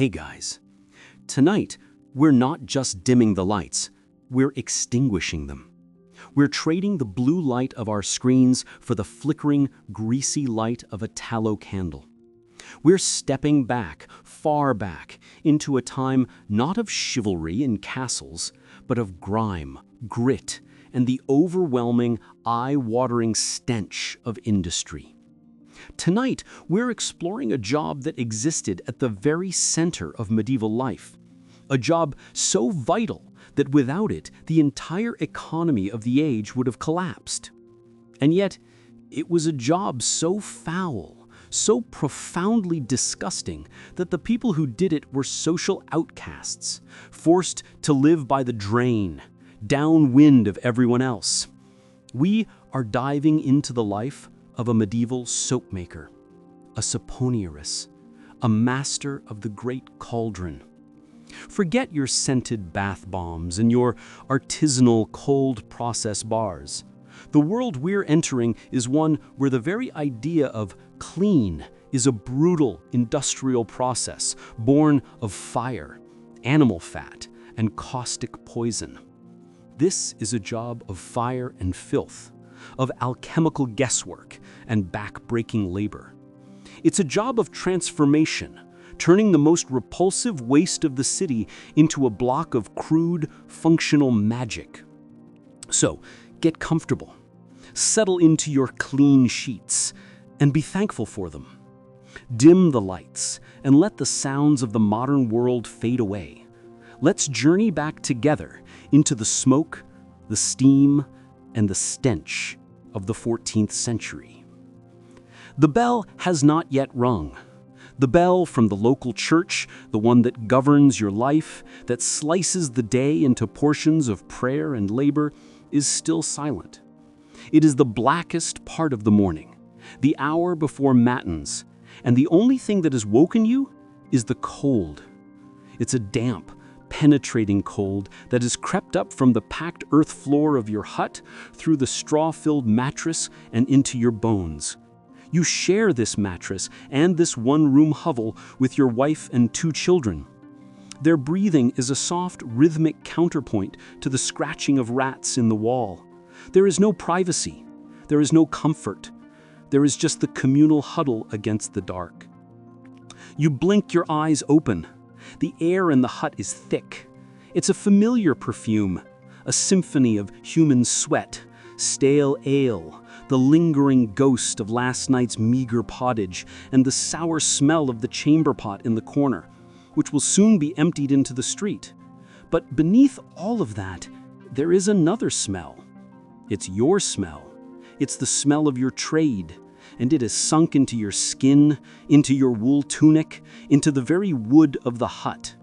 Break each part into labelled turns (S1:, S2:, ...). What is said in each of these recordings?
S1: Hey guys, tonight we're not just dimming the lights, we're extinguishing them. We're trading the blue light of our screens for the flickering, greasy light of a tallow candle. We're stepping back, far back, into a time not of chivalry in castles, but of grime, grit, and the overwhelming, eye-watering stench of industry. Tonight, we're exploring a job that existed at the very center of medieval life. A job so vital that without it, the entire economy of the age would have collapsed. And yet, it was a job so foul, so profoundly disgusting, that the people who did it were social outcasts, forced to live by the drain, downwind of everyone else. We are diving into the life of a medieval soap maker, a saponarius, a master of the great cauldron. Forget your scented bath bombs and your artisanal cold process bars. The world we're entering is one where the very idea of clean is a brutal industrial process born of fire, animal fat, and caustic poison. This is a job of fire and filth, of alchemical guesswork and back-breaking labor. It's a job of transformation, turning the most repulsive waste of the city into a block of crude, functional magic. So, get comfortable, settle into your clean sheets, and be thankful for them. Dim the lights and let the sounds of the modern world fade away. Let's journey back together into the smoke, the steam, and the stench of the 14th century. The bell has not yet rung. The bell from the local church, the one that governs your life, that slices the day into portions of prayer and labor, is still silent. It is the blackest part of the morning, the hour before matins, and the only thing that has woken you is the cold. It's a damp, penetrating cold that has crept up from the packed earth floor of your hut through the straw-filled mattress and into your bones. You share this mattress and this one-room hovel with your wife and 2 children. Their breathing is a soft, rhythmic counterpoint to the scratching of rats in the wall. There is no privacy. There is no comfort. There is just the communal huddle against the dark. You blink your eyes open. The air in the hut is thick. It's a familiar perfume, a symphony of human sweat, stale ale, the lingering ghost of last night's meager pottage, and the sour smell of the chamber pot in the corner, which will soon be emptied into the street. But beneath all of that, there is another smell. It's your smell. It's the smell of your trade, and it has sunk into your skin, into your wool tunic, into the very wood of the hut.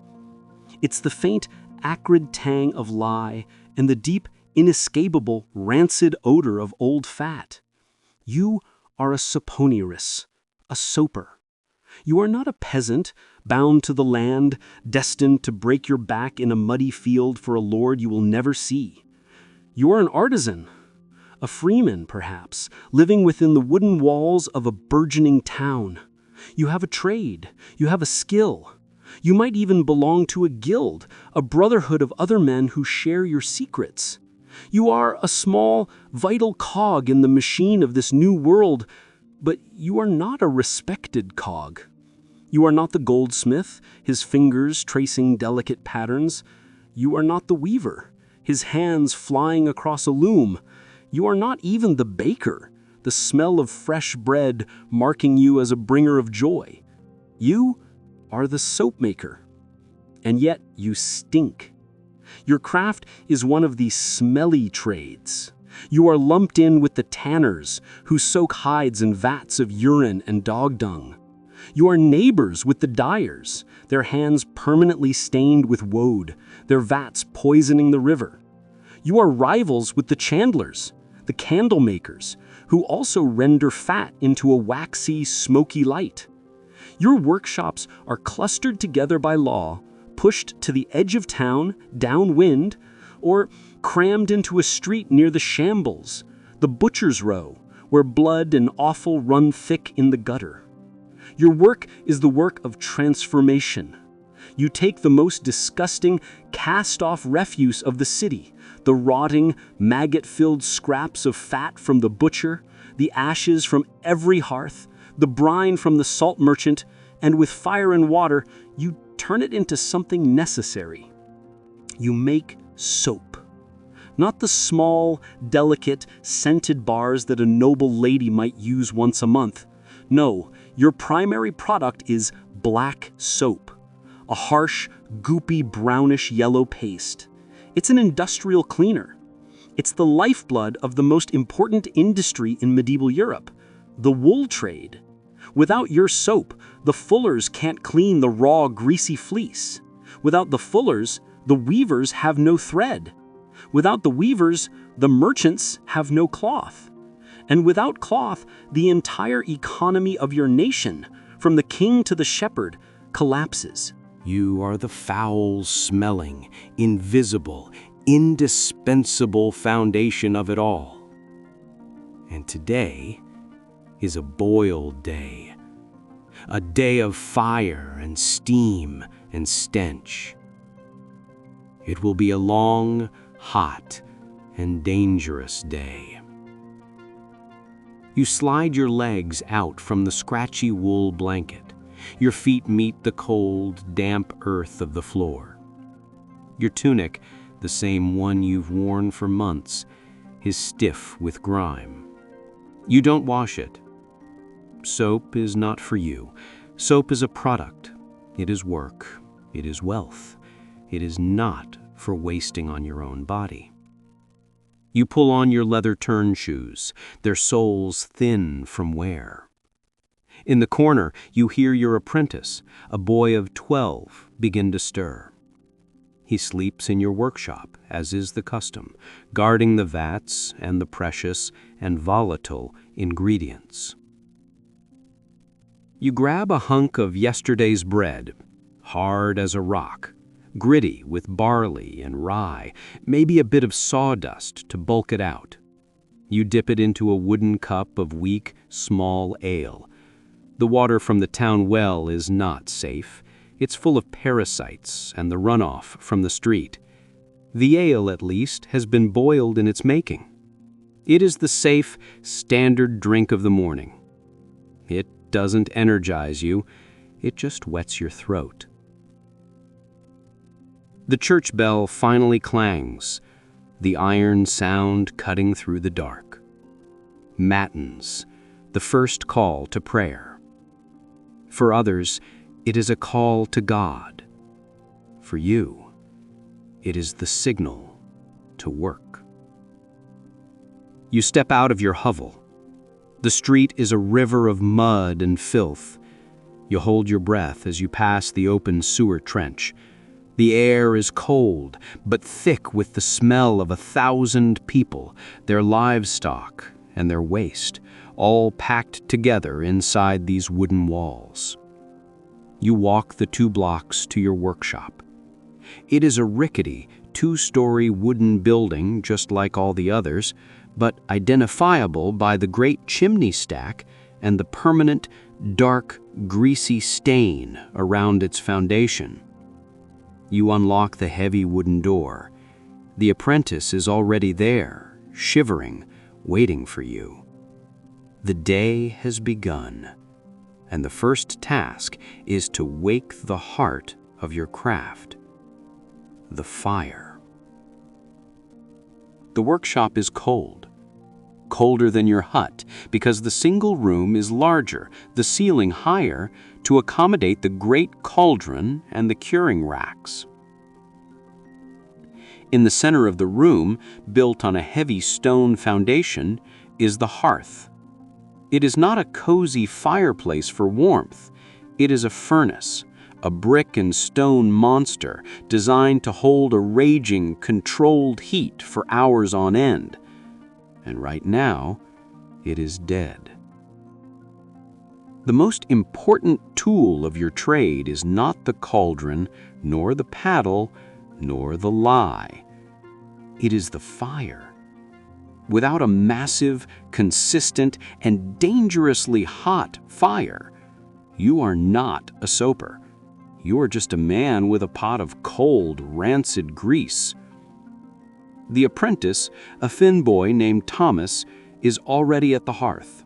S1: It's the faint, acrid tang of lye and the deep, inescapable, rancid odor of old fat. You are a saponiarus, a soaper. You are not a peasant, bound to the land, destined to break your back in a muddy field for a lord you will never see. You are an artisan, a freeman, perhaps, living within the wooden walls of a burgeoning town. You have a trade. You have a skill. You might even belong to a guild, a brotherhood of other men who share your secrets. You are a small, vital cog in the machine of this new world, but you are not a respected cog. You are not the goldsmith, his fingers tracing delicate patterns. You are not the weaver, his hands flying across a loom. You are not even the baker, the smell of fresh bread marking you as a bringer of joy. You are the soap maker, and yet you stink. Your craft is one of these smelly trades. You are lumped in with the tanners who soak hides in vats of urine and dog dung. You are neighbors with the dyers, their hands permanently stained with woad, their vats poisoning the river. You are rivals with the chandlers, the candle makers, who also render fat into a waxy, smoky light. Your workshops are clustered together by law, pushed to the edge of town, downwind, or crammed into a street near the shambles, the butcher's row, where blood and offal run thick in the gutter. Your work is the work of transformation, You take the most disgusting, cast-off refuse of the city, the rotting, maggot-filled scraps of fat from the butcher, the ashes from every hearth, the brine from the salt merchant, and with fire and water, you turn it into something necessary. You make soap. Not the small, delicate, scented bars that a noble lady might use once a month. No, your primary product is black soap, a harsh, goopy, brownish-yellow paste. It's an industrial cleaner. It's the lifeblood of the most important industry in medieval Europe, the wool trade. Without your soap, the fullers can't clean the raw, greasy fleece. Without the fullers, the weavers have no thread. Without the weavers, the merchants have no cloth. And without cloth, the entire economy of your nation, from the king to the shepherd, collapses.
S2: You are the foul-smelling, invisible, indispensable foundation of it all. And today is a boiled day, a day of fire and steam and stench. It will be a long, hot, and dangerous day. You slide your legs out from the scratchy wool blanket. Your feet meet the cold, damp earth of the floor. Your tunic, the same one you've worn for months, is stiff with grime. You don't wash it. Soap is not for you. Soap is a product. It is work. It is wealth. It is not for wasting on your own body. You pull on your leather turn shoes, their soles thin from wear. In the corner, you hear your apprentice, a boy of 12, begin to stir. He sleeps in your workshop, as is the custom, guarding the vats and the precious and volatile ingredients. You grab a hunk of yesterday's bread, hard as a rock, gritty with barley and rye, maybe a bit of sawdust to bulk it out. You dip it into a wooden cup of weak, small ale. The water from the town well is not safe. It's full of parasites and the runoff from the street. The ale, at least, has been boiled in its making. It is the safe, standard drink of the morning. It doesn't energize you. It just wets your throat. The church bell finally clangs, the iron sound cutting through the dark. Matins, the first call to prayer. For others, it is a call to God. For you, it is the signal to work. You step out of your hovel. The street is a river of mud and filth. You hold your breath as you pass the open sewer trench. The air is cold, but thick with the smell of 1,000 people, their livestock, and their waste, all packed together inside these wooden walls. You walk the 2 blocks to your workshop. It is a rickety, 2-story wooden building just like all the others, but identifiable by the great chimney stack and the permanent, dark, greasy stain around its foundation. You unlock the heavy wooden door. The apprentice is already there, shivering, waiting for you. The day has begun, and the first task is to wake the heart of your craft, the fire. The workshop is cold, colder than your hut, because the single room is larger, the ceiling higher, to accommodate the great cauldron and the curing racks. In the center of the room, built on a heavy stone foundation, is the hearth. It is not a cozy fireplace for warmth. It is a furnace, a brick and stone monster designed to hold a raging, controlled heat for hours on end. And right now, it is dead. The most important tool of your trade is not the cauldron, nor the paddle, nor the lye. It is the fire. Without a massive, consistent, and dangerously hot fire, you are not a soaper. You are just a man with a pot of cold, rancid grease. The apprentice, a thin boy named Thomas, is already at the hearth.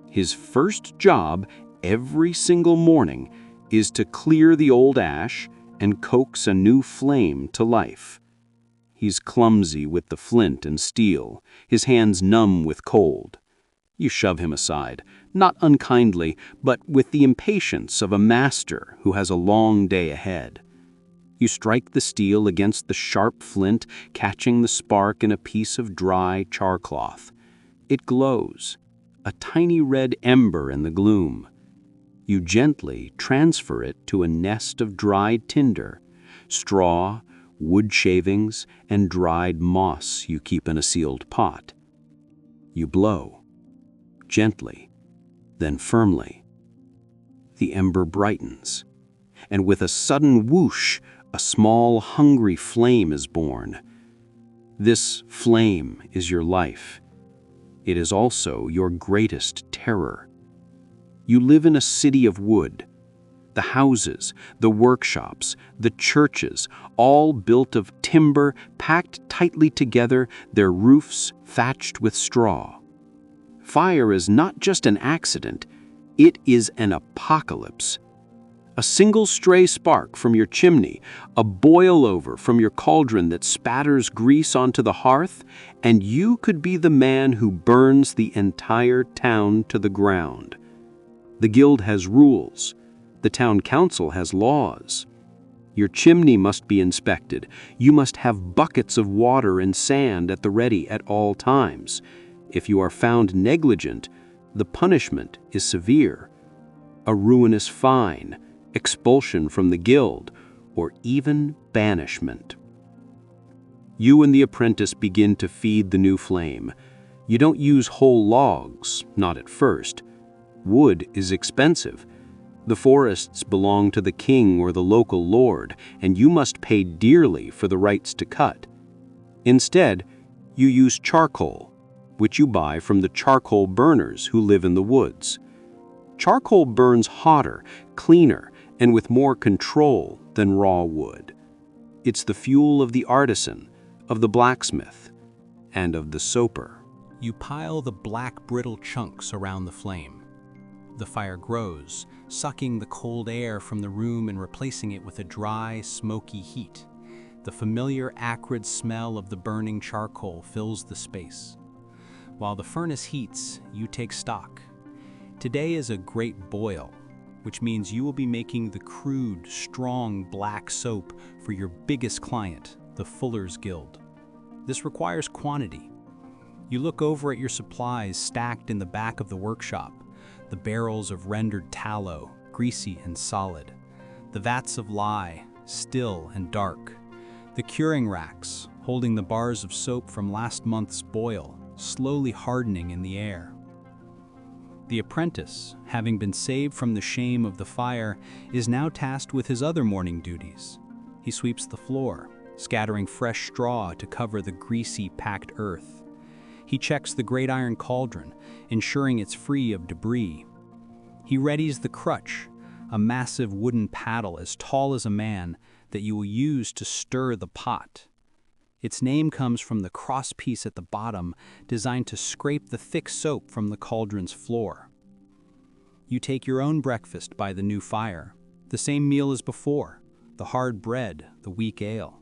S2: His first job every single morning is to clear the old ash and coax a new flame to life. He's clumsy with the flint and steel, his hands numb with cold. You shove him aside, not unkindly, but with the impatience of a master who has a long day ahead. You strike the steel against the sharp flint, catching the spark in a piece of dry charcloth. It glows, a tiny red ember in the gloom. You gently transfer it to a nest of dried tinder, straw, wood shavings, and dried moss you keep in a sealed pot. You blow, gently, then firmly. The ember brightens, and with a sudden whoosh, a small, hungry flame is born. This flame is your life. It is also your greatest terror. You live in a city of wood. The houses, the workshops, the churches, all built of timber packed tightly together, their roofs thatched with straw. Fire is not just an accident, it is an apocalypse. A single stray spark from your chimney, a boil-over from your cauldron that spatters grease onto the hearth, and you could be the man who burns the entire town to the ground. The guild has rules. The town council has laws. Your chimney must be inspected. You must have buckets of water and sand at the ready at all times. If you are found negligent, the punishment is severe. A ruinous fine, expulsion from the guild, or even banishment. You and the apprentice begin to feed the new flame. You don't use whole logs, not at first. Wood is expensive. The forests belong to the king or the local lord, and you must pay dearly for the rights to cut. Instead, you use charcoal, which you buy from the charcoal burners who live in the woods. Charcoal burns hotter, cleaner, and with more control than raw wood. It's the fuel of the artisan, of the blacksmith, and of the soaper.
S1: You pile the black brittle chunks around the flame. The fire grows, sucking the cold air from the room and replacing it with a dry, smoky heat. The familiar acrid smell of the burning charcoal fills the space. While the furnace heats, you take stock. Today is a great boil, which means you will be making the crude, strong black soap for your biggest client, the Fuller's Guild. This requires quantity. You look over at your supplies stacked in the back of the workshop, the barrels of rendered tallow, greasy and solid, the vats of lye, still and dark, the curing racks holding the bars of soap from last month's boil, slowly hardening in the air. The apprentice, having been saved from the shame of the fire, is now tasked with his other morning duties. He sweeps the floor, scattering fresh straw to cover the greasy, packed earth. He checks the great iron cauldron, ensuring it's free of debris. He readies the crutch, a massive wooden paddle as tall as a man that you will use to stir the pot. Its name comes from the crosspiece at the bottom, designed to scrape the thick soap from the cauldron's floor. You take your own breakfast by the new fire, the same meal as before, the hard bread, the weak ale.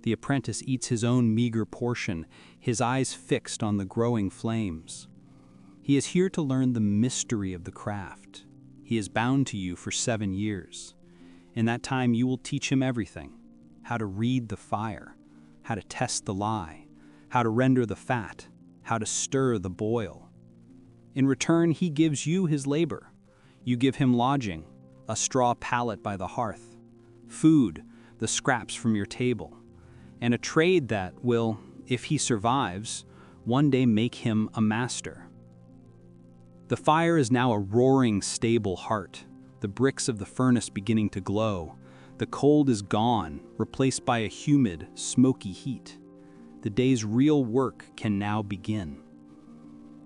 S1: The apprentice eats his own meager portion, his eyes fixed on the growing flames. He is here to learn the mystery of the craft. He is bound to you for 7 years. In that time, you will teach him everything: how to read the fire, how to test the lye, how to render the fat, how to stir the boil. In return, he gives you his labor. You give him lodging, a straw pallet by the hearth, food, the scraps from your table, and a trade that will, if he survives, one day make him a master. The fire is now a roaring, stable heart, the bricks of the furnace beginning to glow. The cold is gone, replaced by a humid, smoky heat. The day's real work can now begin.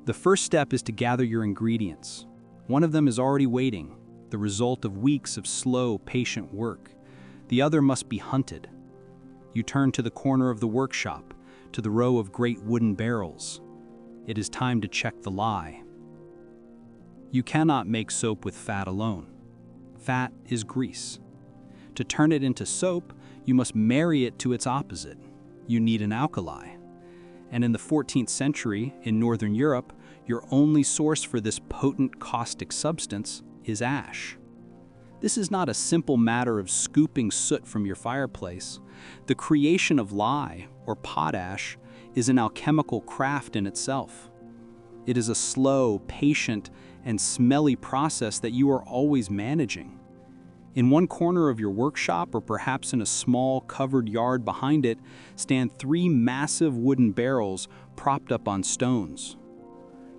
S1: The first step is to gather your ingredients. One of them is already waiting:
S3: the result of weeks of slow, patient work. The other must be hunted. You turn to the corner of the workshop, to the row of great wooden barrels. It is time to check the lie. You cannot make soap with fat alone. Fat is grease. To turn it into soap, you must marry it to its opposite. You need an alkali. And in the 14th century, in Northern Europe, your only source for this potent caustic substance is ash. This is not a simple matter of scooping soot from your fireplace. The creation of lye, or potash, is an alchemical craft in itself. It is a slow, patient, and smelly process that you are always managing. In one corner of your workshop, or perhaps in a small covered yard behind it, stand 3 massive wooden barrels propped up on stones.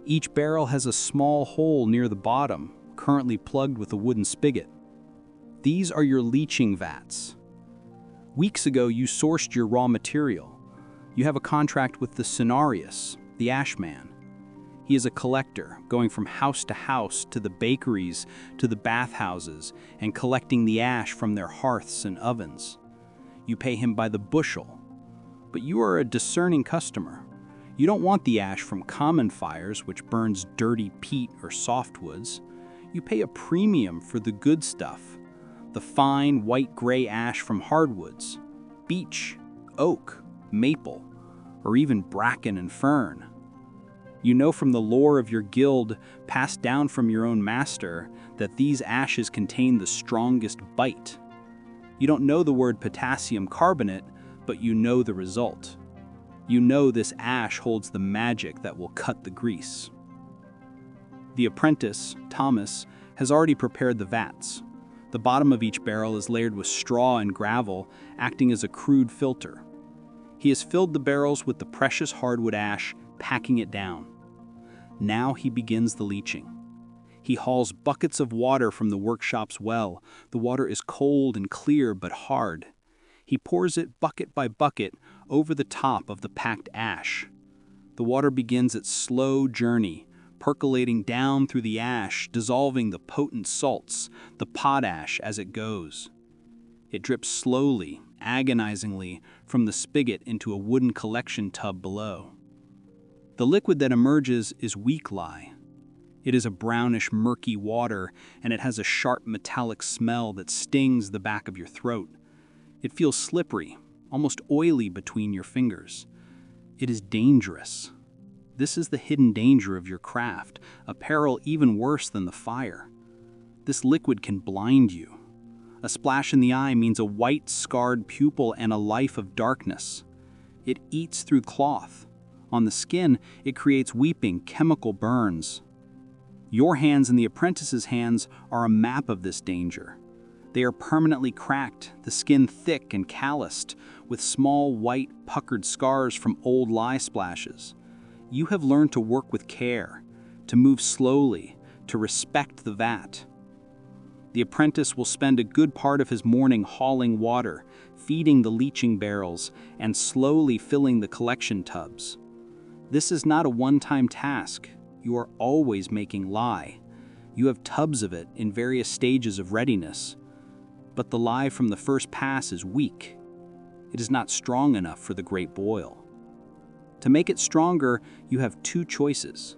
S3: Each barrel has a small hole near the bottom, currently plugged with a wooden spigot. These are your leaching vats. Weeks ago, you sourced your raw material. You have a contract with the saponarius, the ash man. He is a collector, going from house to house, to the bakeries, to the bathhouses, and collecting the ash from their hearths and ovens. You pay him by the bushel. But you are a discerning customer. You don't want the ash from common fires, which burns dirty peat or softwoods. You pay a premium for the good stuff, the fine white-gray ash from hardwoods, beech, oak, maple, or even bracken and fern. You know from the lore of your guild, passed down from your own master, that these ashes contain the strongest bite. You don't know the word potassium carbonate, but you know the result. You know this ash holds the magic that will cut the grease. The apprentice, Thomas, has already prepared the vats. The bottom of each barrel is layered with straw and gravel, acting as a crude filter. He has filled the barrels with the precious hardwood ash, packing it down. Now he begins the leaching. He hauls buckets of water from the workshop's well. The water is cold and clear but hard. He pours it bucket by bucket over the top of the packed ash. The water begins its slow journey, percolating down through the ash, dissolving the potent salts, the potash as it goes. It drips slowly, agonizingly, from the spigot into a wooden collection tub below. The liquid that emerges is weak lye. It is a brownish, murky water, and it has a sharp metallic smell that stings the back of your throat. It feels slippery, almost oily between your fingers. It is dangerous. This is the hidden danger of your craft, a peril even worse than the fire. This liquid can blind you. A splash in the eye means a white, scarred pupil and a life of darkness. It eats through cloth. On the skin, it creates weeping, chemical burns. Your hands and the apprentice's hands are a map of this danger. They are permanently cracked, the skin thick and calloused, with small, white, puckered scars from old lye splashes. You have learned to work with care, to move slowly, to respect the vat. The apprentice will spend a good part of his morning hauling water, feeding the leaching barrels, and slowly filling the collection tubs. This is not a one-time task. You are always making lye. You have tubs of it in various stages of readiness. But the lye from the first pass is weak. It is not strong enough for the great boil. To make it stronger, you have 2 choices.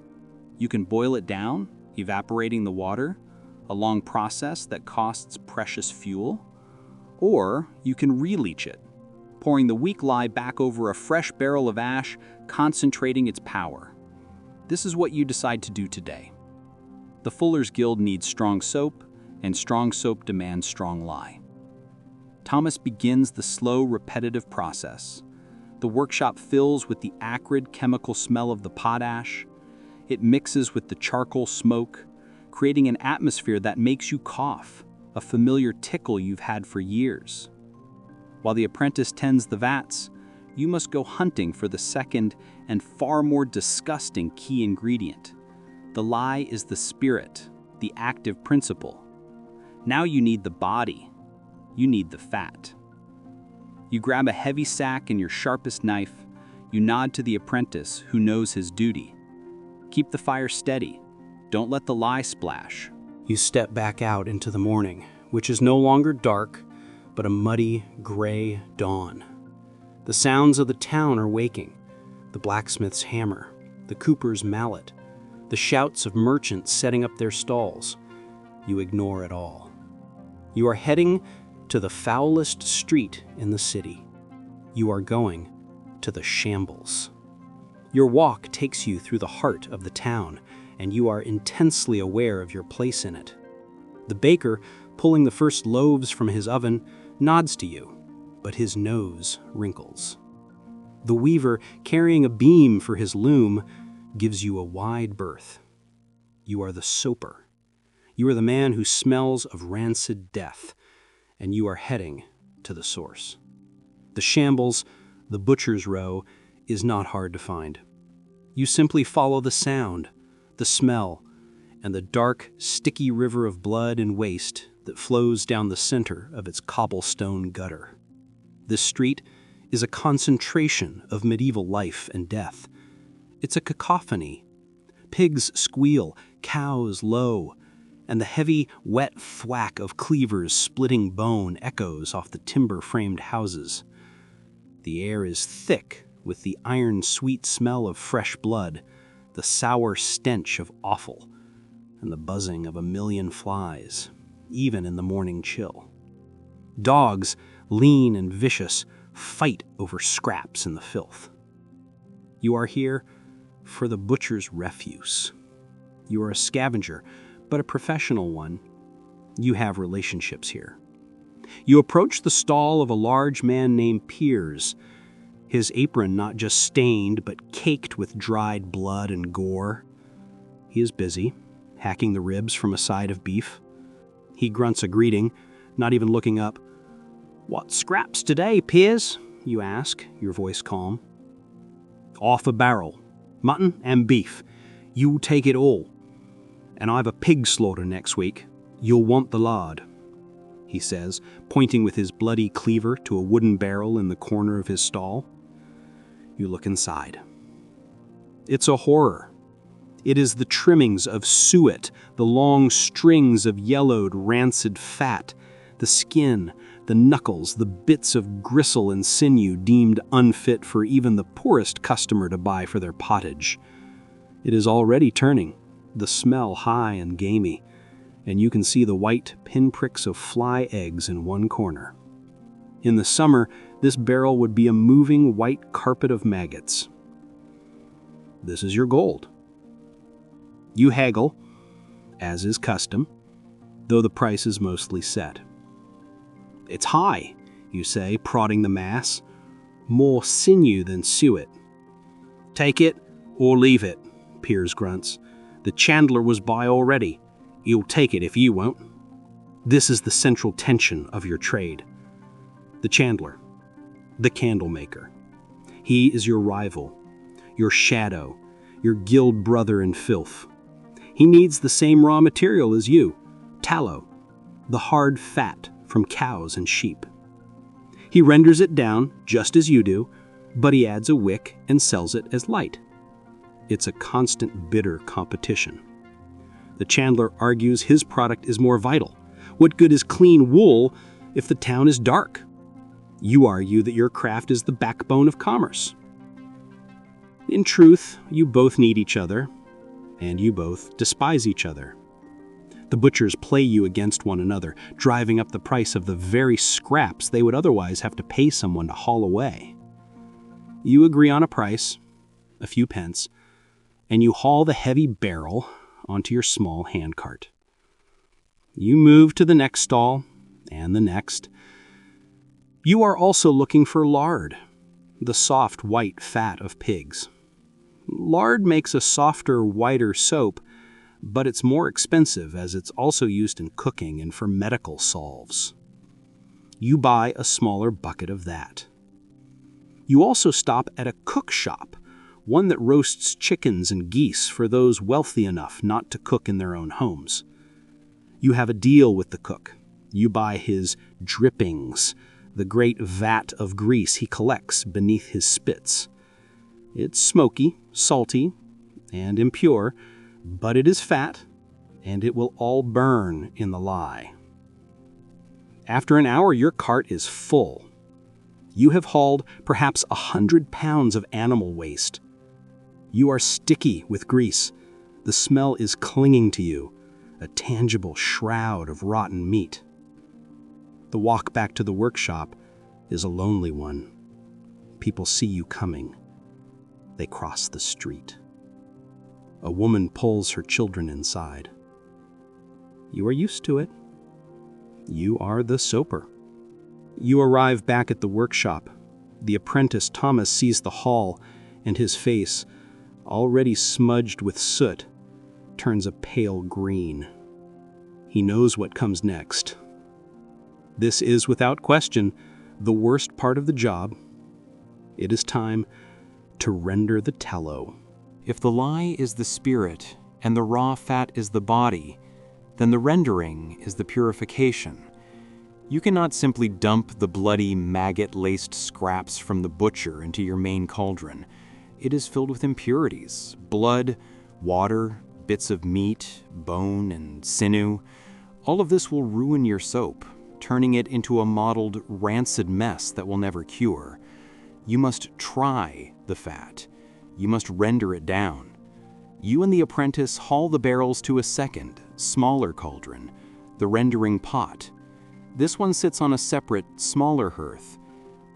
S3: You can boil it down, evaporating the water, a long process that costs precious fuel, or you can re-leach it, pouring the weak lye back over a fresh barrel of ash, concentrating its power. This is what you decide to do today. The Fuller's Guild needs strong soap, and strong soap demands strong lye. Thomas begins the slow, repetitive process. The workshop fills with the acrid chemical smell of the potash. It mixes with the charcoal smoke, creating an atmosphere that makes you cough, a familiar tickle you've had for years. While the apprentice tends the vats, you must go hunting for the second and far more disgusting key ingredient. The lye is the spirit, the active principle. Now you need the body. You need the fat. You grab a heavy sack and your sharpest knife. You nod to the apprentice, who knows his duty. Keep the fire steady. Don't let the lye splash. You step back out into the morning, which is no longer dark, but a muddy, gray dawn. The sounds of the town are waking: the blacksmith's hammer, the cooper's mallet, the shouts of merchants setting up their stalls. You ignore it all. You are heading to the foulest street in the city. You are going to the shambles. Your walk takes you through the heart of the town, and you are intensely aware of your place in it. The baker, pulling the first loaves from his oven, nods to you, but his nose wrinkles. The weaver, carrying a beam for his loom, gives you a wide berth. You are the soaper. You are the man who smells of rancid death, and you are heading to the source. The shambles, the butcher's row, is not hard to find. You simply follow the sound, the smell, and the dark, sticky river of blood and waste that flows down the center of its cobblestone gutter. This street is a concentration of medieval life and death. It's a cacophony. Pigs squeal, cows low, and the heavy, wet thwack of cleavers splitting bone echoes off the timber-framed houses. The air is thick with the iron-sweet smell of fresh blood, the sour stench of offal, and the buzzing of a million flies, even in the morning chill. Dogs, lean and vicious, fight over scraps in the filth. You are here for the butcher's refuse. You are a scavenger, but a professional one. You have relationships here. You approach the stall of a large man named Piers, his apron not just stained, but caked with dried blood and gore. He is busy, hacking the ribs from a side of beef. He grunts a greeting, not even looking up. "What scraps today, Piers?" you ask, your voice calm. "Half a barrel, mutton and beef. You'll take it all. And I've a pig slaughter next week. You'll want the lard," he says, pointing with his bloody cleaver to a wooden barrel in the corner of his stall. You look inside. It's a horror. It is the trimmings of suet, the long strings of yellowed, rancid fat, the skin, the knuckles, the bits of gristle and sinew deemed unfit for even the poorest customer to buy for their pottage. It is already turning, the smell high and gamey, and you can see the white pinpricks of fly eggs in one corner. In the summer, this barrel would be a moving white carpet of maggots. This is your gold. You haggle, as is custom, though the price is mostly set. "It's high," you say, prodding the mass. "More sinew than suet." "Take it or leave it," Piers grunts. "The chandler was by already. He'll take it if you won't." This is the central tension of your trade. The chandler, the candle maker. He is your rival, your shadow, your guild brother in filth. He needs the same raw material as you, tallow, the hard fat from cows and sheep. He renders it down just as you do, but he adds a wick and sells it as light. It's a constant bitter competition. The chandler argues his product is more vital. What good is clean wool if the town is dark? You argue that your craft is the backbone of commerce. In truth, you both need each other, and you both despise each other. The butchers play you against one another, driving up the price of the very scraps they would otherwise have to pay someone to haul away. You agree on a price, a few pence, and you haul the heavy barrel onto your small handcart. You move to the next stall, and the next. You are also looking for lard, the soft white fat of pigs. Lard makes a softer, whiter soap, but it's more expensive as it's also used in cooking and for medical salves. You buy a smaller bucket of that. You also stop at a cook shop, one that roasts chickens and geese for those wealthy enough not to cook in their own homes. You have a deal with the cook. You buy his drippings, the great vat of grease he collects beneath his spits. It's smoky, salty, and impure, but it is fat,
S2: and it will all burn in the lye. After an hour, your cart is full. You have hauled perhaps 100 pounds of animal waste. You are sticky with grease. The smell is clinging to you, a tangible shroud of rotten meat. The walk back to the workshop is a lonely one. People see you coming. They cross the street. A woman pulls her children inside. You are used to it. You are the soaper. You arrive back at the workshop. The apprentice Thomas sees the hall, and his face, already smudged with soot, turns a pale green. He knows what comes next. This is, without question, the worst part of the job. It is time to render the tallow.
S4: If the lye is the spirit and the raw fat is the body, then the rendering is the purification. You cannot simply dump the bloody, maggot-laced scraps from the butcher into your main cauldron. It is filled with impurities, blood, water, bits of meat, bone, and sinew. All of this will ruin your soap, turning it into a mottled, rancid mess that will never cure. You must try the fat. You must render it down. You and the apprentice haul the barrels to a second, smaller cauldron, the rendering pot. This one sits on a separate, smaller hearth.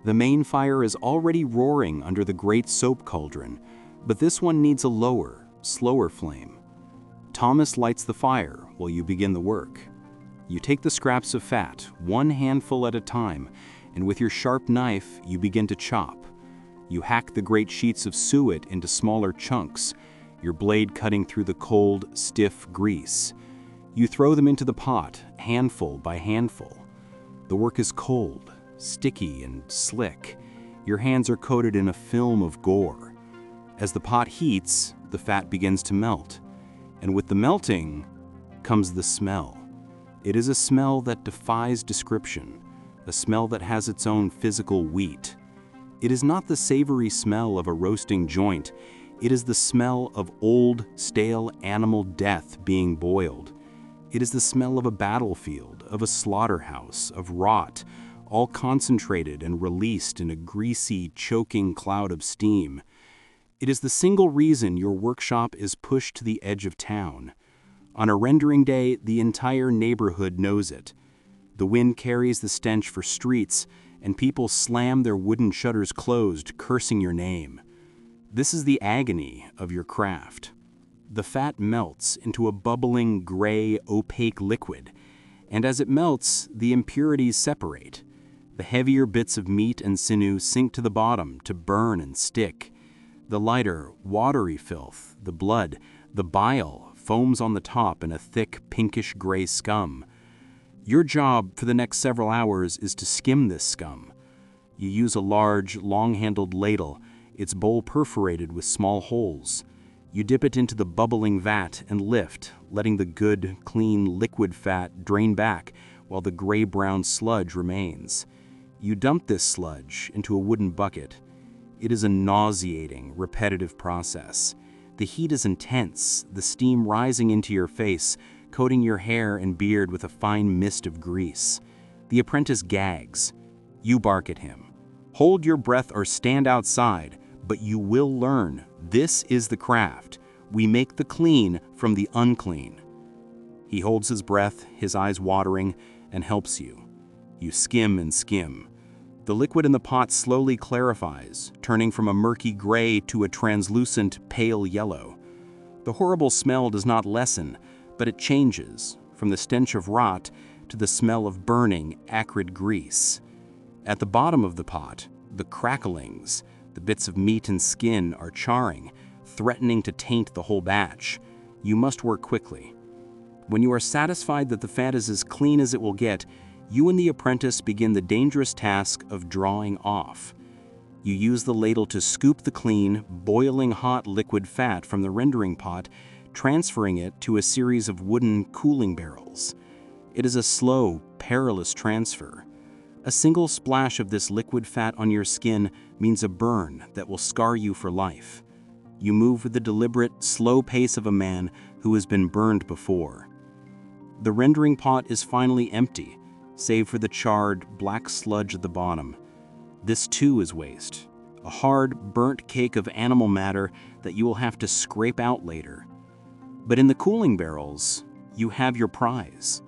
S4: The main fire is already roaring under the great soap cauldron, but this one needs a lower, slower flame. Thomas lights the fire while you begin the work. You take the scraps of fat, one handful at a time, and with your sharp knife, you begin to chop. You hack the great sheets of suet into smaller chunks, your blade cutting through the cold, stiff grease. You throw them into the pot, handful by handful. The work is cold, sticky, and slick. Your hands are coated in a film of gore. As the pot heats, the fat begins to melt, and with the melting comes the smell. It is a smell that defies description, a smell that has its own physical wheat. It is not the savory smell of a roasting joint. It is the smell of old, stale animal death being boiled. It is the smell of a battlefield, of a slaughterhouse, of rot, all concentrated and released in a greasy, choking cloud of steam. It is the single reason your workshop is pushed to the edge of town. On a rendering day, the entire neighborhood knows it. The wind carries the stench for streets, and people slam their wooden shutters closed, cursing your name. This is the agony of your craft. The fat melts into a bubbling, gray, opaque liquid, and as it melts, the impurities separate. The heavier bits of meat and sinew sink to the bottom to burn and stick. The lighter, watery filth, the blood, the bile, foams on the top in a thick, pinkish-gray scum. Your job for the next several hours is to skim this scum. You use a large, long-handled ladle, its bowl perforated with small holes. You dip it into the bubbling vat and lift, letting the good, clean, liquid fat drain back while the gray-brown sludge remains. You dump this sludge into a wooden bucket. It is a nauseating, repetitive process. The heat is intense, the steam rising into your face, coating your hair and beard with a fine mist of grease. The apprentice gags. You bark at him. Hold your breath or stand outside, but you will learn. This is the craft. We make the clean from the unclean. He holds his breath, his eyes watering, and helps you. You skim and skim. The liquid in the pot slowly clarifies, turning from a murky gray to a translucent pale yellow. The horrible smell does not lessen, but it changes, from the stench of rot to the smell of burning, acrid grease. At the bottom of the pot, the cracklings, the bits of meat and skin are charring, threatening to taint the whole batch. You must work quickly. When you are satisfied that the fat is as clean as it will get, you and the apprentice begin the dangerous task of drawing off. You use the ladle to scoop the clean, boiling hot liquid fat from the rendering pot, transferring it to a series of wooden cooling barrels. It is a slow, perilous transfer. A single splash of this liquid fat on your skin means a burn that will scar you for life. You move with the deliberate, slow pace of a man who has been burned before.
S5: The rendering pot is finally empty, save for the charred, black sludge at the bottom. This too is waste, a hard, burnt cake of animal matter that you will have to scrape out later. But in the cooling barrels, you have your prize.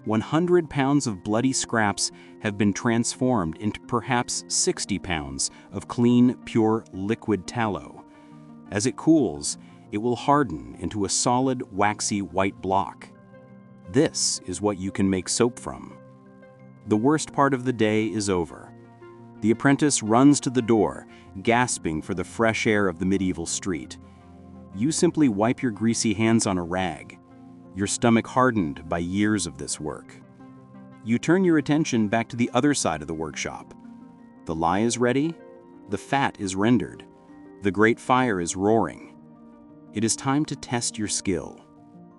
S5: 100 pounds of bloody scraps have been transformed into perhaps 60 pounds of clean, pure, liquid tallow. As it cools, it will harden into a solid, waxy white block. This is what you can make soap from. The worst part of the day is over. The apprentice runs to the door, gasping for the fresh air of the medieval street. You simply wipe your greasy hands on a rag, your stomach hardened by years of this work. You turn your attention back to the other side of the workshop. The lye is ready, the fat is rendered, the great fire is roaring. It is time to test your skill.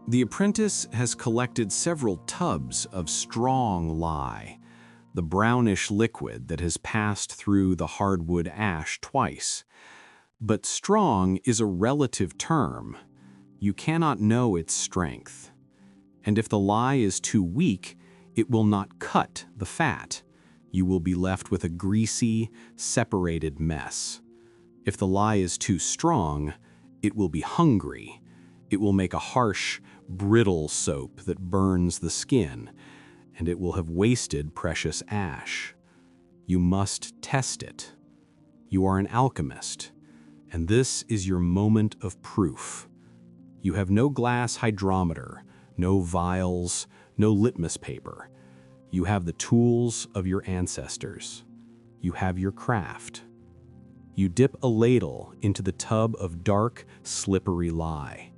S4: The apprentice has collected several tubs of strong lye, the brownish liquid that has passed through the hardwood ash twice. But strong is a relative term. You cannot know its strength. And if the lye is too weak, it will not cut the fat. You will be left with a greasy, separated mess. If the lye is too strong, it will be hungry. It will make a harsh, brittle soap that burns the skin, and it will have wasted precious ash. You must test it. You are an alchemist, and this is your moment of proof. You have no glass hydrometer, no vials, no litmus paper. You have the tools of your ancestors. You have your craft. You dip a ladle into the tub of dark, slippery lye.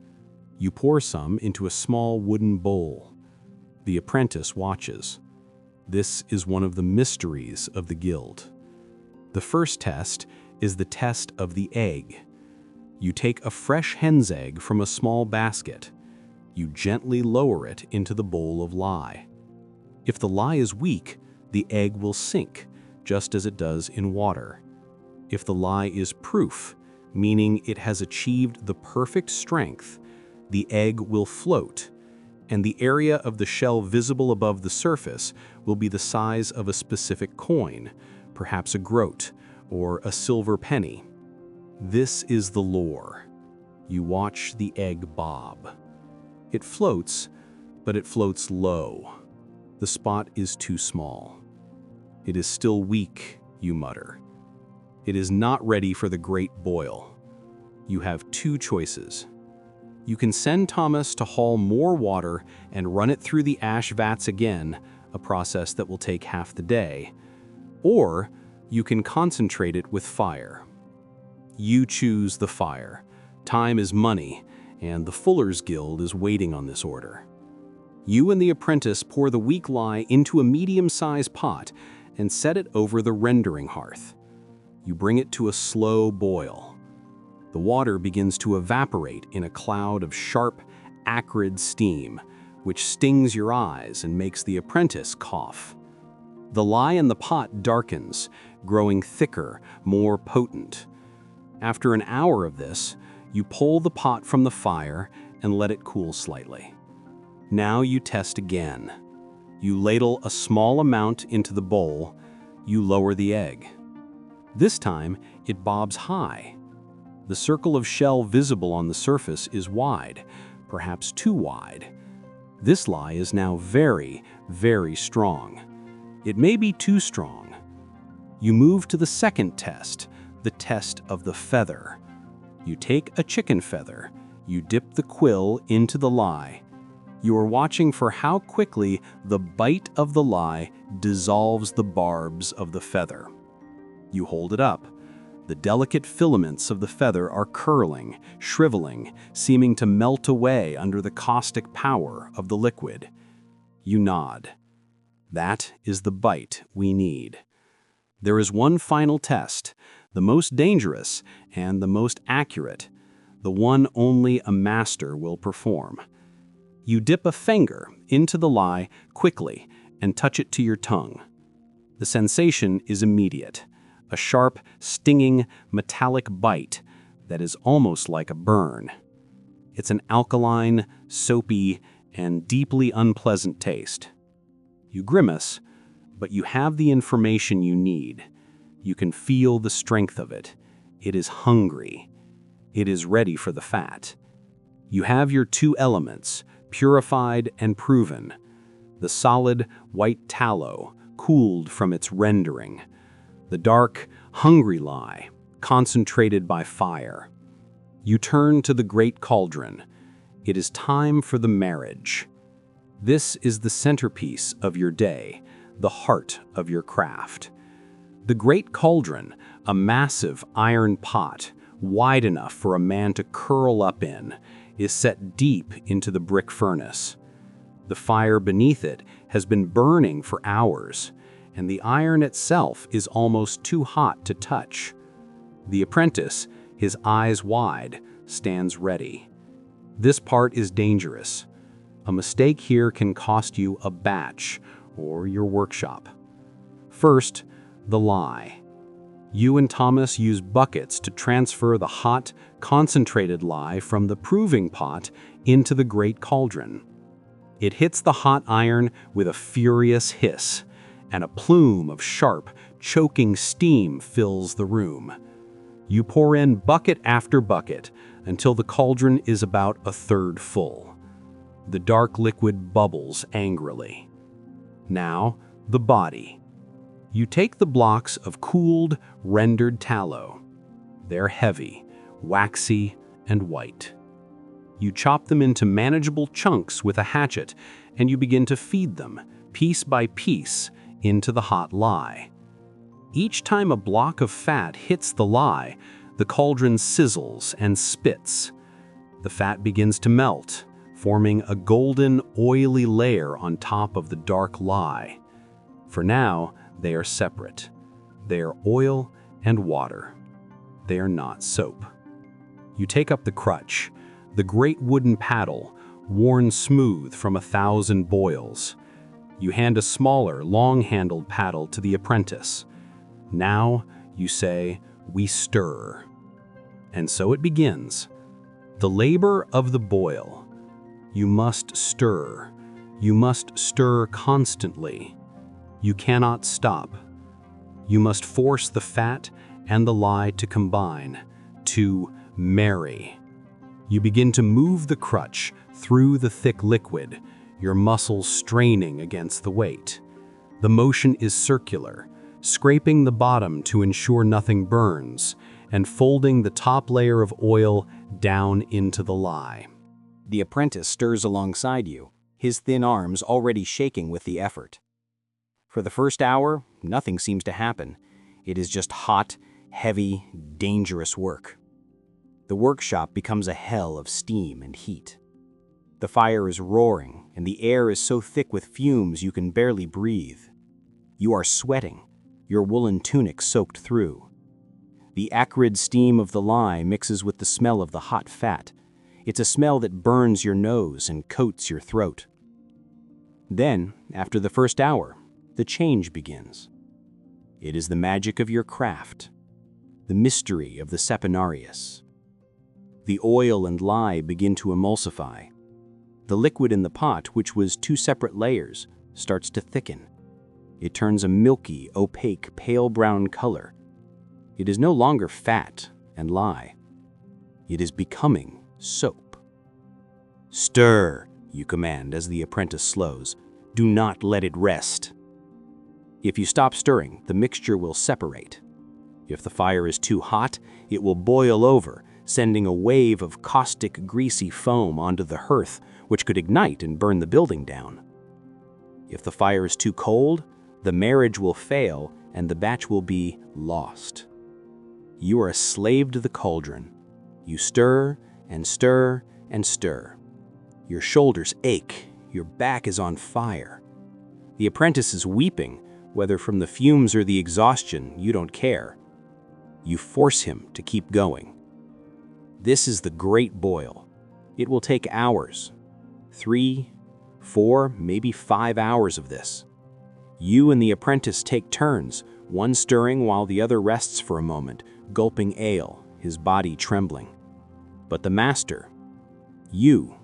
S4: You pour some into a small wooden bowl. The apprentice watches. This is one of the mysteries of the guild. The first test is the test of the egg. You take a fresh hen's egg from a small basket. You gently lower it into the bowl of lye. If the lye is weak, the egg will sink, just as it does in water. If the lye is proof, meaning it has achieved the perfect strength, the egg will float, and the area of the shell visible above the surface will be the size of a specific coin, perhaps a groat or a silver penny. This is the lore. You watch the egg bob. It floats, but it floats low. The spot is too small. It is still weak, you mutter. It is not ready for the great boil. You have two choices. You can send Thomas to haul more water and run it through the ash vats again, a process that will take half the day, or you can concentrate it with fire. You choose the fire. Time is money, and the Fuller's Guild is waiting on this order. You and the apprentice pour the weak lye into a medium-sized pot and set it over the rendering hearth. You bring it to a slow boil. The water begins to evaporate in a cloud of sharp, acrid steam, which stings your eyes and makes the apprentice cough. The lye in the pot darkens, growing thicker, more potent. After an hour of this, you pull the pot from the fire and let it cool slightly. Now you test again. You ladle a small amount into the bowl. You lower the egg. This time, it bobs high. The circle of shell visible on the surface is wide, perhaps too wide. This lye is now very, very strong. It may be too strong. You move to the second test, the test of the feather. You take a chicken feather. You dip the quill into the lye. You are watching for how quickly the bite of the lye dissolves the barbs of the feather. You hold it up. The delicate filaments of the feather are curling, shriveling, seeming to melt away under the caustic power of the liquid. You nod. That is the bite we need. There is one final test, the most dangerous and the most accurate, the one only a master will perform. You dip a finger into the lye quickly and touch it to your tongue. The sensation is immediate, a sharp, stinging, metallic bite that is almost like a burn. It's an alkaline, soapy,
S5: and deeply unpleasant taste. You grimace, but you have the information you need. You can feel the strength of it. It is hungry. It is ready for the fat. You have your two elements, purified and proven. The solid, white tallow, cooled from its rendering. The dark, hungry lye, concentrated by fire. You turn to the great cauldron. It is time for the marriage. This is the centerpiece of your day, the heart of your craft. The great cauldron, a massive iron pot, wide enough for a man to curl up in, is set deep into the brick furnace. The fire beneath it has been burning for hours, and the iron itself is almost too hot to touch. The apprentice, his eyes wide, stands ready. This part is dangerous. A mistake here can cost you a batch or your workshop. First, the lye. You and Thomas use buckets to transfer the hot, concentrated lye from the proving pot into the great cauldron. It hits the hot iron with a furious hiss, and a plume of sharp, choking steam fills the room. You pour in bucket after bucket until the cauldron is about a third full. The dark liquid bubbles angrily. Now, the body. You take the blocks of cooled, rendered tallow. They're heavy, waxy, and white. You chop them into manageable chunks with a hatchet, and you begin to feed them, piece by piece, into the hot lye. Each time a block of fat hits the lye, the cauldron sizzles and spits. The fat begins to melt, forming a golden, oily layer on top of the dark lye. For now, they are separate. They are oil and water. They are not soap. You take up the crutch, the great wooden paddle, worn smooth from 1,000 boils. You hand a smaller, long-handled paddle to the apprentice. Now, you say, "We stir." And so it begins. The labor of the boil. You must stir. You must stir constantly. You cannot stop. You must force the fat and the lye to combine, to marry. You begin to move the crutch through the thick liquid, your muscles straining against the weight. The motion is circular, scraping the bottom to ensure nothing burns, and folding the top layer of oil down into the lye.
S6: The apprentice stirs alongside you, his thin arms already shaking with the effort. For the first hour, nothing seems to happen. It is just hot, heavy, dangerous work. The workshop becomes a hell of steam and heat. The fire is roaring, and the air is so thick with fumes you can barely breathe. You are sweating, your woolen tunic soaked through. The acrid steam of the lye mixes with the smell of the hot fat. It's a smell that burns your nose and coats your throat. Then, after the first hour, the change begins. It is the magic of your craft, the mystery of the saponarius. The oil and lye begin to emulsify. The liquid in the pot, which was 2 separate layers, starts to thicken. It turns a milky, opaque, pale brown color. It is no longer fat and lye. It is becoming soap. "Stir," you command as the apprentice slows. "Do not let it rest." If you stop stirring, the mixture will separate. If the fire is too hot, it will boil over, sending a wave of caustic, greasy foam onto the hearth, which could ignite and burn the building down. If the fire is too cold, the marriage will fail and the batch will be lost. You are a slave to the cauldron. You stir and stir and stir. Your shoulders ache, your back is on fire. The apprentice is weeping, whether from the fumes or the exhaustion, you don't care. You force him to keep going. This is the great boil. It will take hours. 3, 4, maybe 5 hours of this. You and the apprentice take turns, one stirring while the other rests for a moment, gulping ale, his body trembling. But the master, you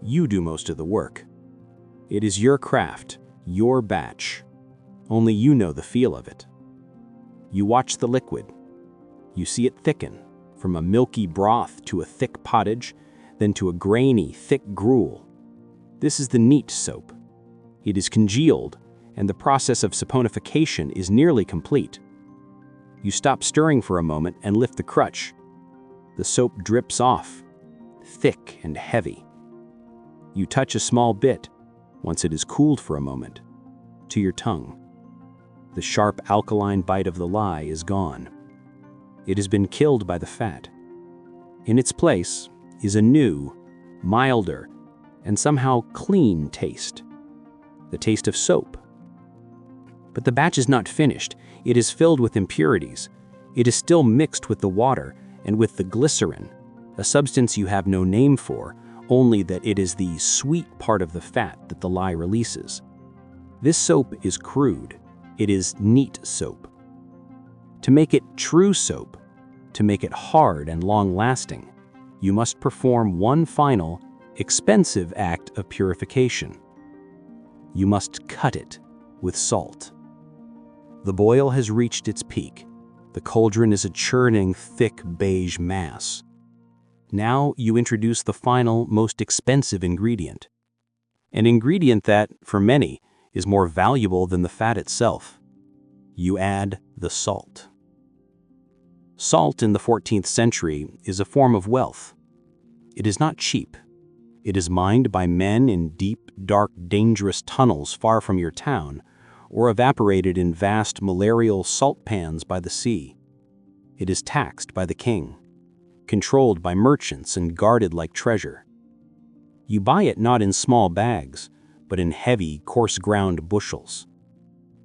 S6: do most of the work. It is your craft, your batch. Only you know the feel of it. You watch the liquid. You see it thicken, from a milky broth to a thick pottage, then to a grainy, thick gruel. This is the neat soap. It is congealed, and the process of saponification is nearly complete. You stop stirring for a moment and lift the crutch. The soap drips off, thick and heavy. You touch a small bit, once it is cooled for a moment, to your tongue. The sharp alkaline bite of the lye is gone. It has been killed by the fat. In its place is a new, milder, and somehow clean taste. The taste of soap. But the batch is not finished. It is filled with impurities. It is still mixed with the water and with the glycerin, a substance you have no name for, only that it is the sweet part of the fat that the lye releases. This soap is crude. It is neat soap. To make it true soap, to make it hard and long-lasting, you must perform one final, expensive act of purification. You must cut it with salt. The boil has reached its peak. The cauldron is a churning, thick beige mass. Now you introduce the final, most expensive ingredient. An ingredient that, for many, is more valuable than the fat itself. You add the salt. Salt in the 14th century is a form of wealth. It is not cheap. It is mined by men in deep, dark, dangerous tunnels far from your town, or evaporated in vast malarial salt pans by the sea. It is taxed by the king, controlled by merchants and guarded like treasure. You buy it not in small bags, but in heavy, coarse-ground bushels.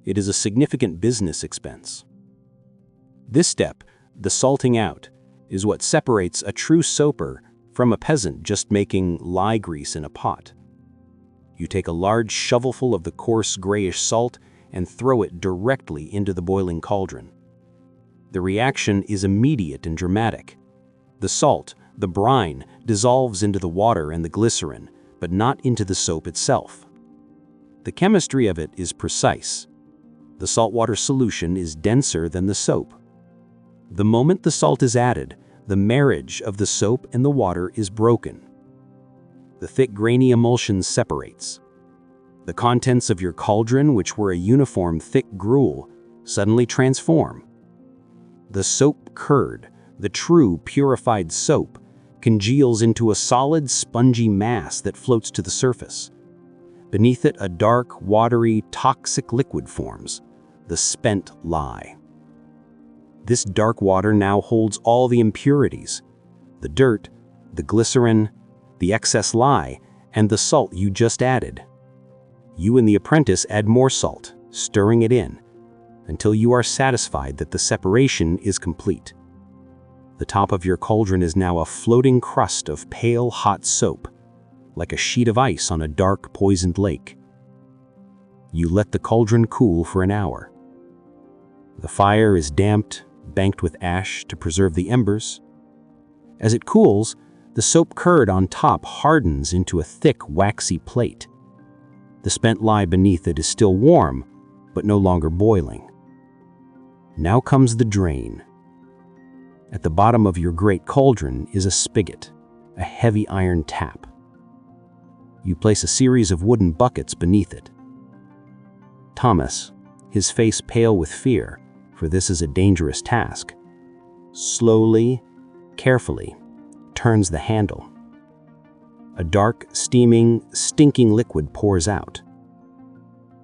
S6: It is a significant business expense. This step, the salting out, is what separates a true soaper from a peasant just making lye grease in a pot. You take a large shovelful of the coarse grayish salt and throw it directly into the boiling cauldron. The reaction is immediate and dramatic. The salt, the brine, dissolves into the water and the glycerin, but not into the soap itself. The chemistry of it is precise. The saltwater solution is denser than the soap. The moment the salt is added, the marriage of the soap and the water is broken. The thick grainy emulsion separates. The contents of your cauldron, which were a uniform thick gruel, suddenly transform. The soap curd, the true purified soap, congeals into a solid spongy mass that floats to the surface. Beneath it, a dark, watery, toxic liquid forms, the spent lye. This dark water now holds all the impurities, the dirt, the glycerin, the excess lye, and the salt you just added. You and the apprentice add more salt, stirring it in, until you are satisfied that the separation is complete. The top of your cauldron is now a floating crust of pale, hot soap, like a sheet of ice on a dark, poisoned lake. You let the cauldron cool for an hour. The fire is damped, banked with ash to preserve the embers. As it cools, the soap curd on top hardens into a thick, waxy plate. The spent lye beneath it is still warm, but no longer boiling. Now comes the drain. At the bottom of your great cauldron is a spigot, a heavy iron tap. You place a series of wooden buckets beneath it. Thomas, his face pale with fear, for this is a dangerous task, slowly, carefully, turns the handle. A dark, steaming, stinking liquid pours out.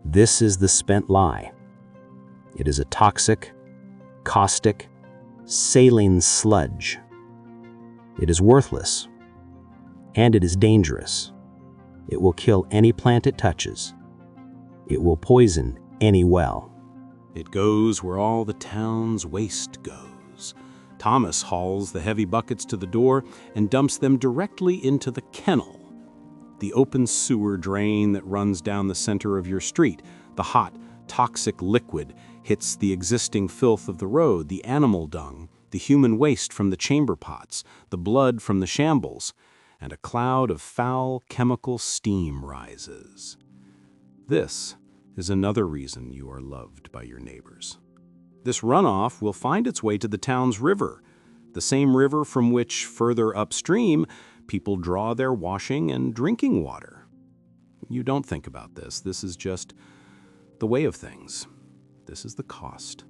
S6: This is the spent lye. It is a toxic, caustic, saline sludge. It is worthless, and it is dangerous. It will kill any plant it touches. It will poison any well.
S5: It goes where all the town's waste goes. Thomas hauls the heavy buckets to the door and dumps them directly into the kennel, the open sewer drain that runs down the center of your street. The hot, toxic liquid hits the existing filth of the road, the animal dung, the human waste from the chamber pots, the blood from the shambles, and a cloud of foul chemical steam rises. This is another reason you are loved by your neighbors. This runoff will find its way to the town's river, the same river from which, further upstream, people draw their washing and drinking water. You don't think about this. This is just the way of things. This is the cost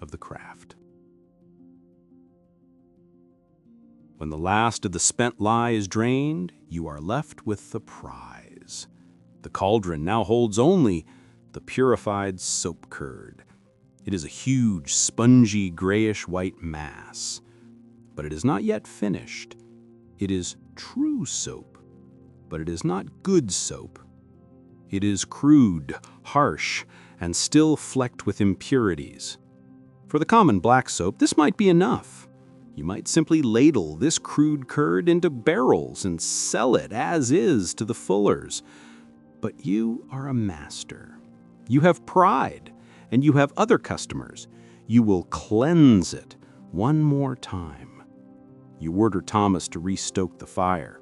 S5: of the craft. When the last of the spent lye is drained, you are left with the prize. The cauldron now holds only the purified soap curd. It is a huge, spongy, grayish-white mass. But it is not yet finished. It is true soap, but it is not good soap. It is crude, harsh, and still flecked with impurities. For the common black soap, this might be enough. You might simply ladle this crude curd into barrels and sell it as is to the fullers. But you are a master. You have pride, and you have other customers. You will cleanse it one more time. You order Thomas to restoke the fire.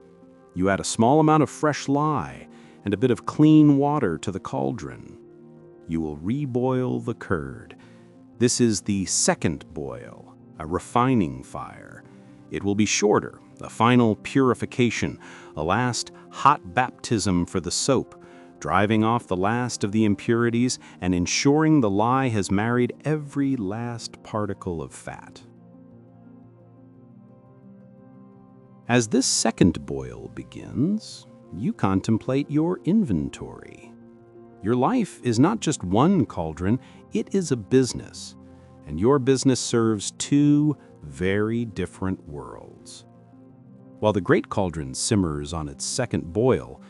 S5: You add a small amount of fresh lye and a bit of clean water to the cauldron. You will reboil the curd. This is the second boil, a refining fire. It will be shorter, a final purification, a last hot baptism for the soap, driving off the last of the impurities and ensuring the lye has married every last particle of fat. As this second boil begins, you contemplate your inventory. Your life is not just one cauldron, it is a business, and your business serves two very different worlds. While the great cauldron simmers on its second boil,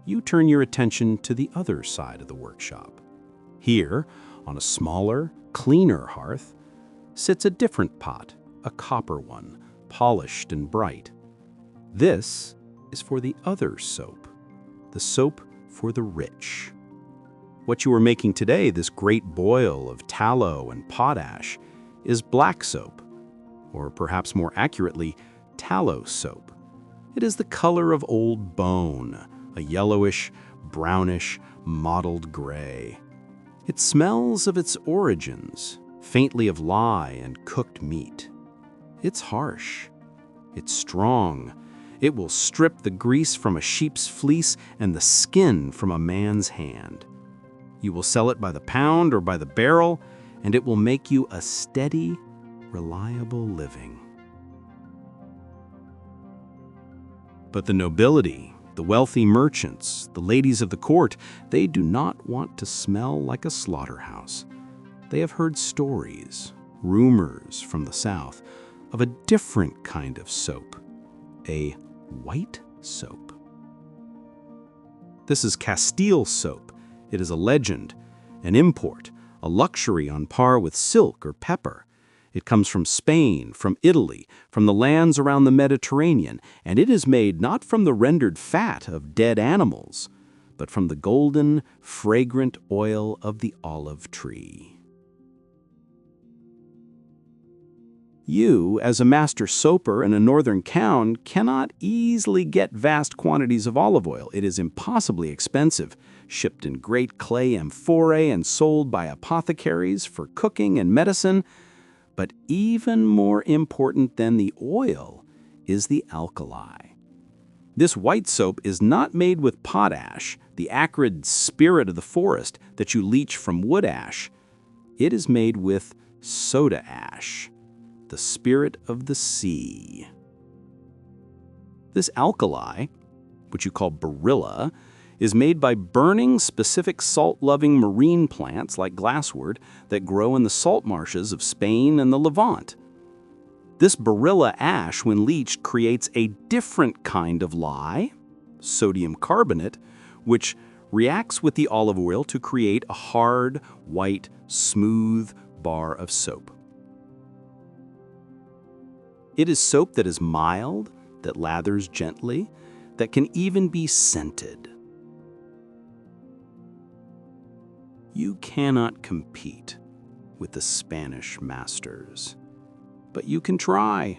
S5: you turn your attention to the other side of the workshop. Here, on a smaller, cleaner hearth, sits a different pot, a copper one, polished and bright. This is for the other soap, the soap for the rich. What you are making today, this great boil of tallow and potash, is black soap, or perhaps more accurately, tallow soap. It is the color of old bone, a yellowish, brownish, mottled gray. It smells of its origins, faintly of lye and cooked meat. It's harsh. It's strong. It will strip the grease from a sheep's fleece and the skin from a man's hand. You will sell it by the pound or by the barrel, and it will make you a steady, reliable living. But the nobility, the wealthy merchants, the ladies of the court, they do not want to smell like a slaughterhouse. They have heard stories, rumors from the south, of a different kind of soap, a white soap. This is Castile soap. It is a legend, an import, a luxury on par with silk or pepper. It comes from Spain, from Italy, from the lands around the Mediterranean, and it is made not from the rendered fat of dead animals, but from the golden, fragrant oil of the olive tree. You, as a master soaper in a northern town, cannot easily get vast quantities of olive oil. It is impossibly expensive, shipped in great clay amphorae and sold by apothecaries for cooking and medicine. But even more important than the oil is the alkali. This white soap is not made with potash, the acrid spirit of the forest that you leach from wood ash. It is made with soda ash, the spirit of the sea. This alkali, which you call berilla, is made by burning specific salt-loving marine plants like glasswort that grow in the salt marshes of Spain and the Levant. This berilla ash, when leached, creates a different kind of lye, sodium carbonate, which reacts with the olive oil to create a hard, white, smooth bar of soap. It is soap that is mild, that lathers gently, that can even be scented. You cannot compete with the Spanish masters, but you can try.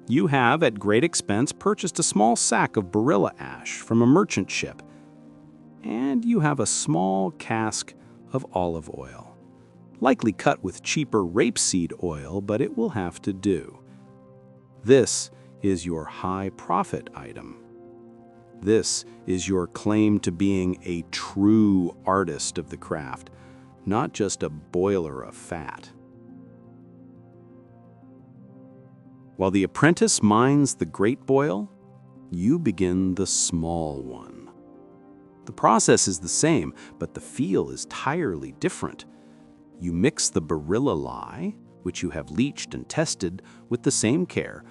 S5: You have, at great expense, purchased a small sack of berilla ash from a merchant ship, and you have a small cask of olive oil. Likely cut with cheaper rapeseed oil, but it will have to do. This is your high profit item. This is your claim to being a true artist of the craft, not just a boiler of fat. While the apprentice mines the great boil, you begin the small one. The process is the same, but the feel is entirely different. You mix the beryllia lye, which you have leached and tested with the same care,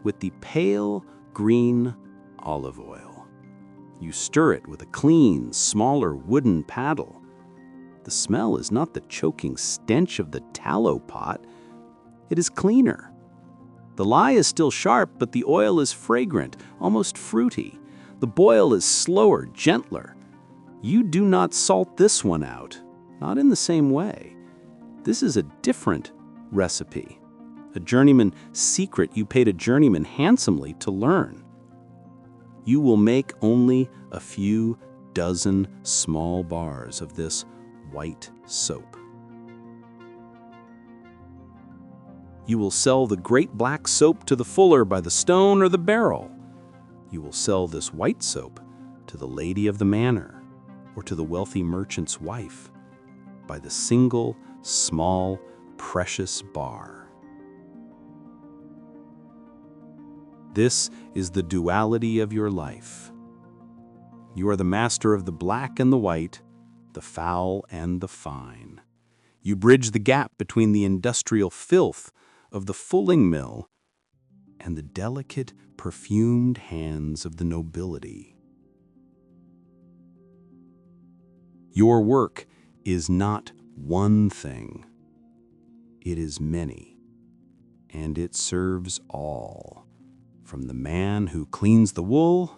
S5: with the pale green olive oil. You stir it with a clean, smaller wooden paddle. The smell is not the choking stench of the tallow pot. It is cleaner. The lye is still sharp, but the oil is fragrant, almost fruity. The boil is slower, gentler. You do not salt this one out, not in the same way. This is a different recipe. A journeyman secret you paid a journeyman handsomely to learn. You will make only a few dozen small bars of this white soap. You will sell the great black soap to the fuller by the stone or the barrel. You will sell this white soap to the lady of the manor or to the wealthy merchant's wife by the single, small, precious bar. This is the duality of your life. You are the master of the black and the white, the foul and the fine. You bridge the gap between the industrial filth of the fulling mill and the delicate, perfumed hands of the nobility. Your work is not one thing. It is many, and it serves all, from the man who cleans the wool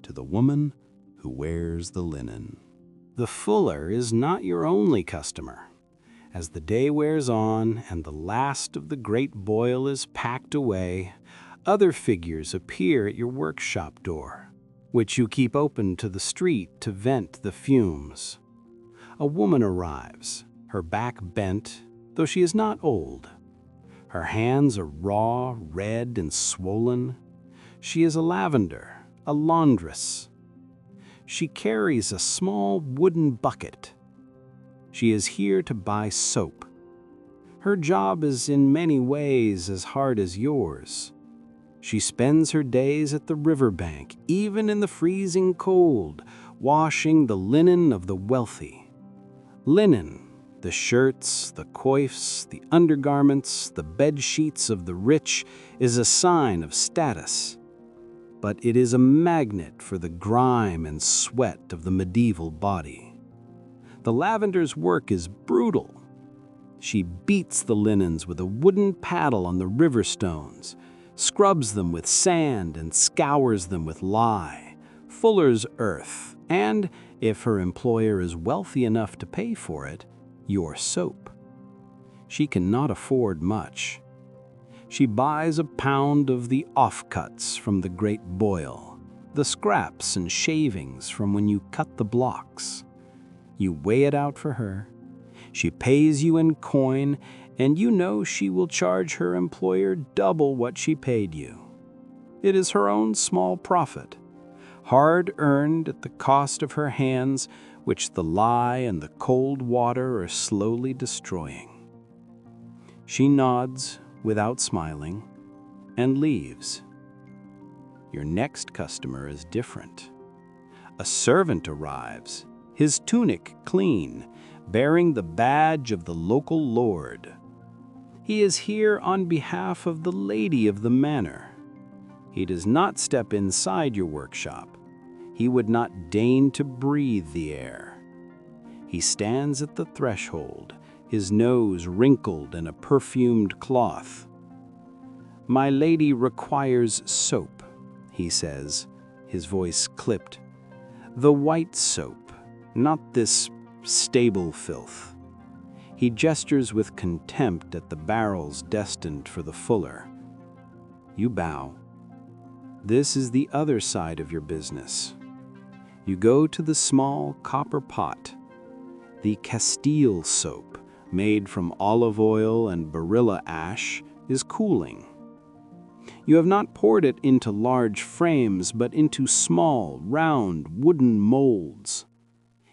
S5: to the woman who wears the linen. The fuller is not your only customer. As the day wears on and the last of the great boil is packed away, other figures appear at your workshop door, which you keep open to the street to vent the fumes. A woman arrives, her back bent, though she is not old. Her hands are raw, red, and swollen. She is a lavender, a laundress. She carries a small wooden bucket. She is here to buy soap. Her job is in many ways as hard as yours. She spends her days at the riverbank, even in the freezing cold, washing the linen of the wealthy. Linen, the shirts, the coifs, the undergarments, the bed sheets of the rich, is a sign of status. But it is a magnet for the grime and sweat of the medieval body. The lavender's work is brutal. She beats the linens with a wooden paddle on the river stones, scrubs them with sand and scours them with lye, fuller's earth, and, if her employer is wealthy enough to pay for it, your soap. She cannot afford much. She buys a pound of the offcuts from the great boil, the scraps and shavings from when you cut the blocks. You weigh it out for her. She pays you in coin, and you know she will charge her employer double what she paid you. It is her own small profit, hard earned at the cost of her hands, which the lye and the cold water are slowly destroying. She nods without smiling and leaves. Your next customer is different. A servant arrives, his tunic clean, bearing the badge of the local lord. He is here on behalf of the lady of the manor. He does not step inside your workshop. He would not deign to breathe the air. He stands at the threshold, his nose wrinkled in a perfumed cloth. "My lady requires soap," he says, his voice clipped. "The white soap, not this stable filth." He gestures with contempt at the barrels destined for the fuller. You bow. This is the other side of your business. You go to the small copper pot. The Castile soap, made from olive oil and barilla ash, is cooling. You have not poured it into large frames, but into small, round, wooden molds.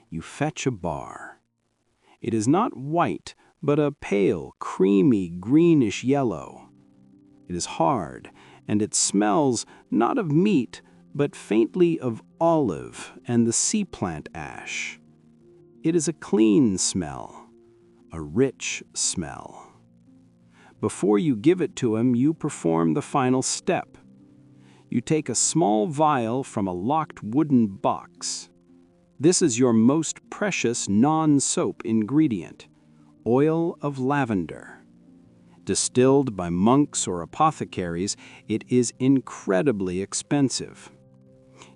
S5: You fetch a bar. It is not white, but a pale, creamy, greenish yellow. It is hard, and it smells not of meat, but faintly of olive and the sea plant ash. It is a clean smell, a rich smell. Before you give it to him, you perform the final step. You take a small vial from a locked wooden box. This is your most precious non-soap ingredient, oil of lavender. Distilled by monks or apothecaries, it is incredibly expensive.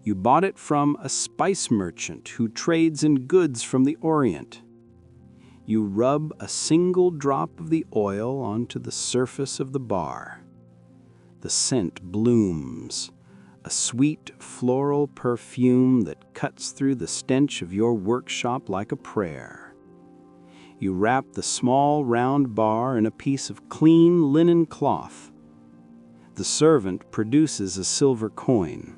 S5: You bought it from a spice merchant who trades in goods from the Orient. You rub a single drop of the oil onto the surface of the bar. The scent blooms, a sweet floral perfume that cuts through the stench of your workshop like a prayer. You wrap the small round bar in a piece of clean linen cloth. The servant produces a silver coin.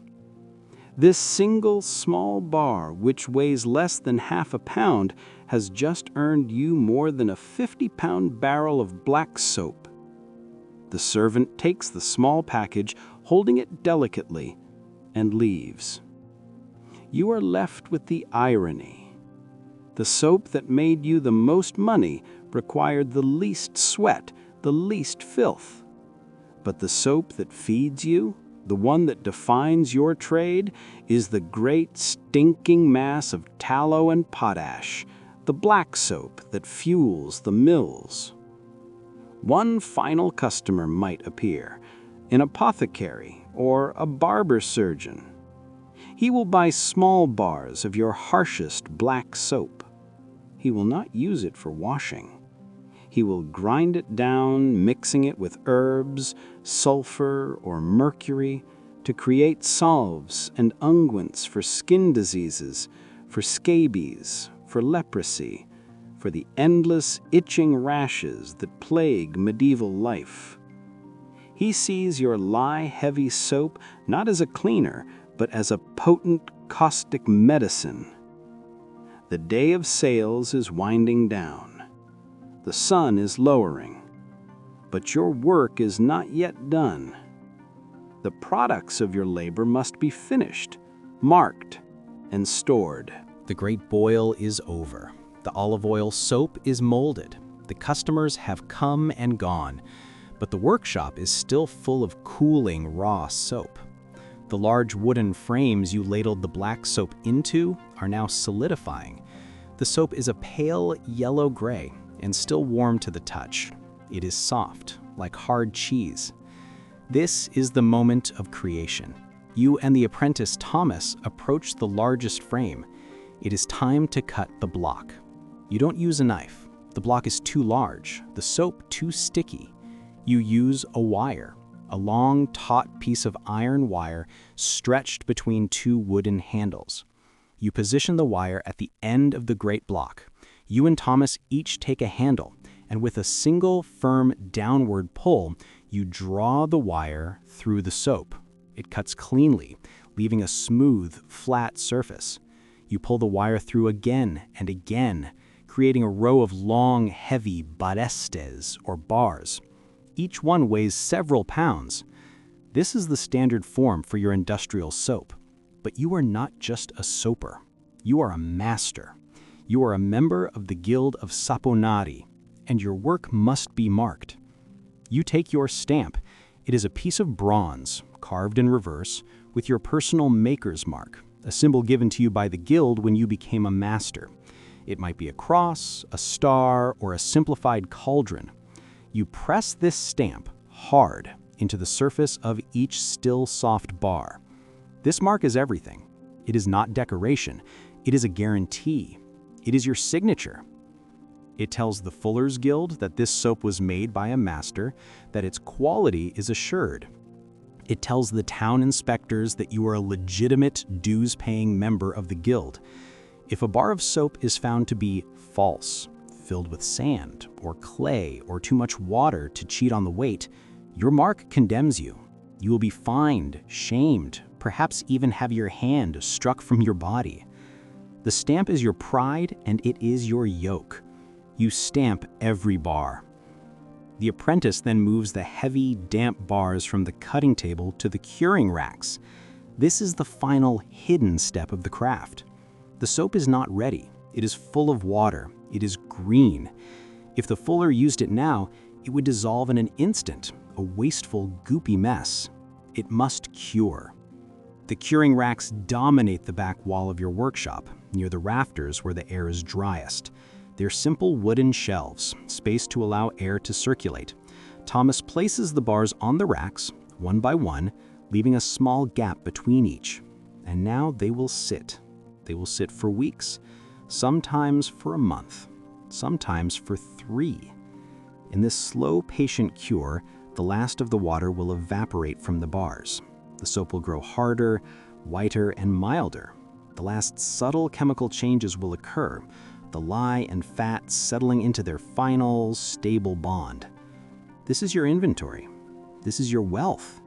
S5: This single small bar, which weighs less than half a pound, has just earned you more than a 50-pound barrel of black soap. The servant takes the small package, holding it delicately, and leaves. You are left with the irony. The soap that made you the most money required the least sweat, the least filth. But the soap that feeds you, the one that defines your trade, is the great stinking mass of tallow and potash, the black soap that fuels the mills. One final customer might appear, an apothecary or a barber surgeon. He will buy small bars of your harshest black soap. He will not use it for washing. He will grind it down, mixing it with herbs, sulfur, or mercury to create salves and unguents for skin diseases, for scabies, for leprosy, for the endless itching rashes that plague medieval life. He sees your lye-heavy soap not as a cleaner, but as a potent caustic medicine. The day of sales is winding down. The sun is lowering, but your work is not yet done. The products of your labor must be finished, marked, and stored.
S6: The great boil is over. The olive oil soap is molded. The customers have come and gone, but the workshop is still full of cooling raw soap. The large wooden frames you ladled the black soap into are now solidifying. The soap is a pale yellow gray and still warm to the touch. It is soft, like hard cheese. This is the moment of creation. You and the apprentice Thomas approach the largest frame. It is time to cut the block. You don't use a knife. The block is too large, the soap too sticky. You use a wire, a long, taut piece of iron wire stretched between two wooden handles. You position the wire at the end of the great block. You and Thomas each take a handle, and with a single firm downward pull, you draw the wire through the soap. It cuts cleanly, leaving a smooth, flat surface. You pull the wire through again and again, creating a row of long, heavy barestes, or bars. Each one weighs several pounds. This is the standard form for your industrial soap. But you are not just a soaper. You are a master. You are a member of the Guild of Saponari, and your work must be marked. You take your stamp. It is a piece of bronze, carved in reverse, with your personal maker's mark, a symbol given to you by the guild when you became a master. It might be a cross, a star, or a simplified cauldron. You press this stamp hard into the surface of each still soft bar. This mark is everything. It is not decoration. It is a guarantee. It is your signature. It tells the Fuller's Guild that this soap was made by a master, that its quality is assured. It tells the town inspectors that you are a legitimate dues-paying member of the guild. If a bar of soap is found to be false, filled with sand or clay or too much water to cheat on the weight, your mark condemns you. You will be fined, shamed, perhaps even have your hand struck from your body. The stamp is your pride and it is your yoke. You stamp every bar. The apprentice then moves the heavy, damp bars from the cutting table to the curing racks. This is the final hidden step of the craft. The soap is not ready. It is full of water. It is green. If the fuller used it now, it would dissolve in an instant, a wasteful, goopy mess. It must cure. The curing racks dominate the back wall of your workshop, near the rafters where the air is driest. They're simple wooden shelves, spaced to allow air to circulate. Thomas places the bars on the racks, one by one, leaving a small gap between each. And now they will sit. They will sit for weeks, sometimes for a month, sometimes for 3. In this slow, patient cure, the last of the water will evaporate from the bars. The soap will grow harder, whiter, and milder. The last subtle chemical changes will occur, the lye and fat settling into their final, stable bond. This is your inventory. This is your wealth.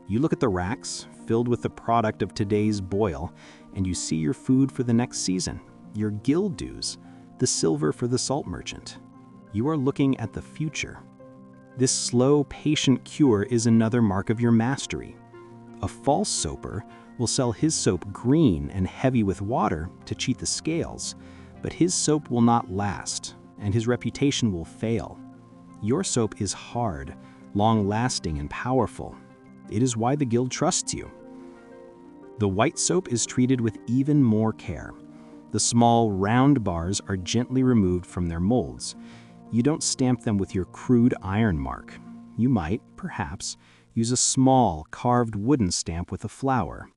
S6: You look at the racks, filled with the product of today's boil, and you see your food for the next season, your guild dues, the silver for the salt merchant. You are looking at the future. This slow, patient cure is another mark of your mastery. A false soaper will sell his soap green and heavy with water to cheat the scales, but his soap will not last, and his reputation will fail. Your soap is hard, long-lasting, and powerful. It is why the guild trusts you. The white soap is treated with even more care. The small, round bars are gently removed from their molds. You don't stamp them with your crude iron mark. You might, perhaps, use a small, carved wooden stamp with a flower.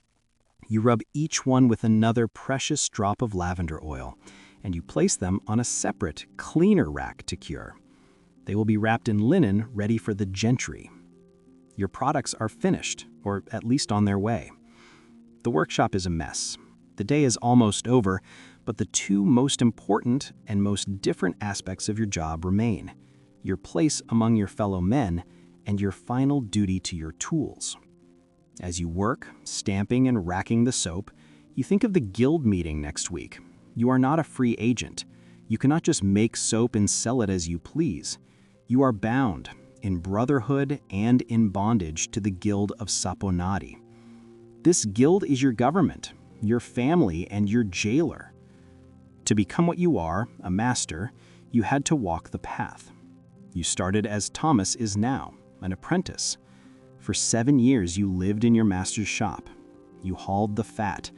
S6: You rub each one with another precious drop of lavender oil, and you place them on a separate, cleaner rack to cure. They will be wrapped in linen ready for the gentry. Your products are finished, or at least on their way. The workshop is a mess. The day is almost over, but the 2 most important and most different aspects of your job remain: your place among your fellow men and your final duty to your tools. As you work, stamping and racking the soap, you think of the guild meeting next week. You are not a free agent. You cannot just make soap and sell it as you please. You are bound, in brotherhood and in bondage, to the guild of Saponari. This guild is your government, your family, and your jailer. To become what you are, a master, you had to walk the path. You started as Thomas is now, an apprentice. For 7 years you lived in your master's shop. You hauled the fat.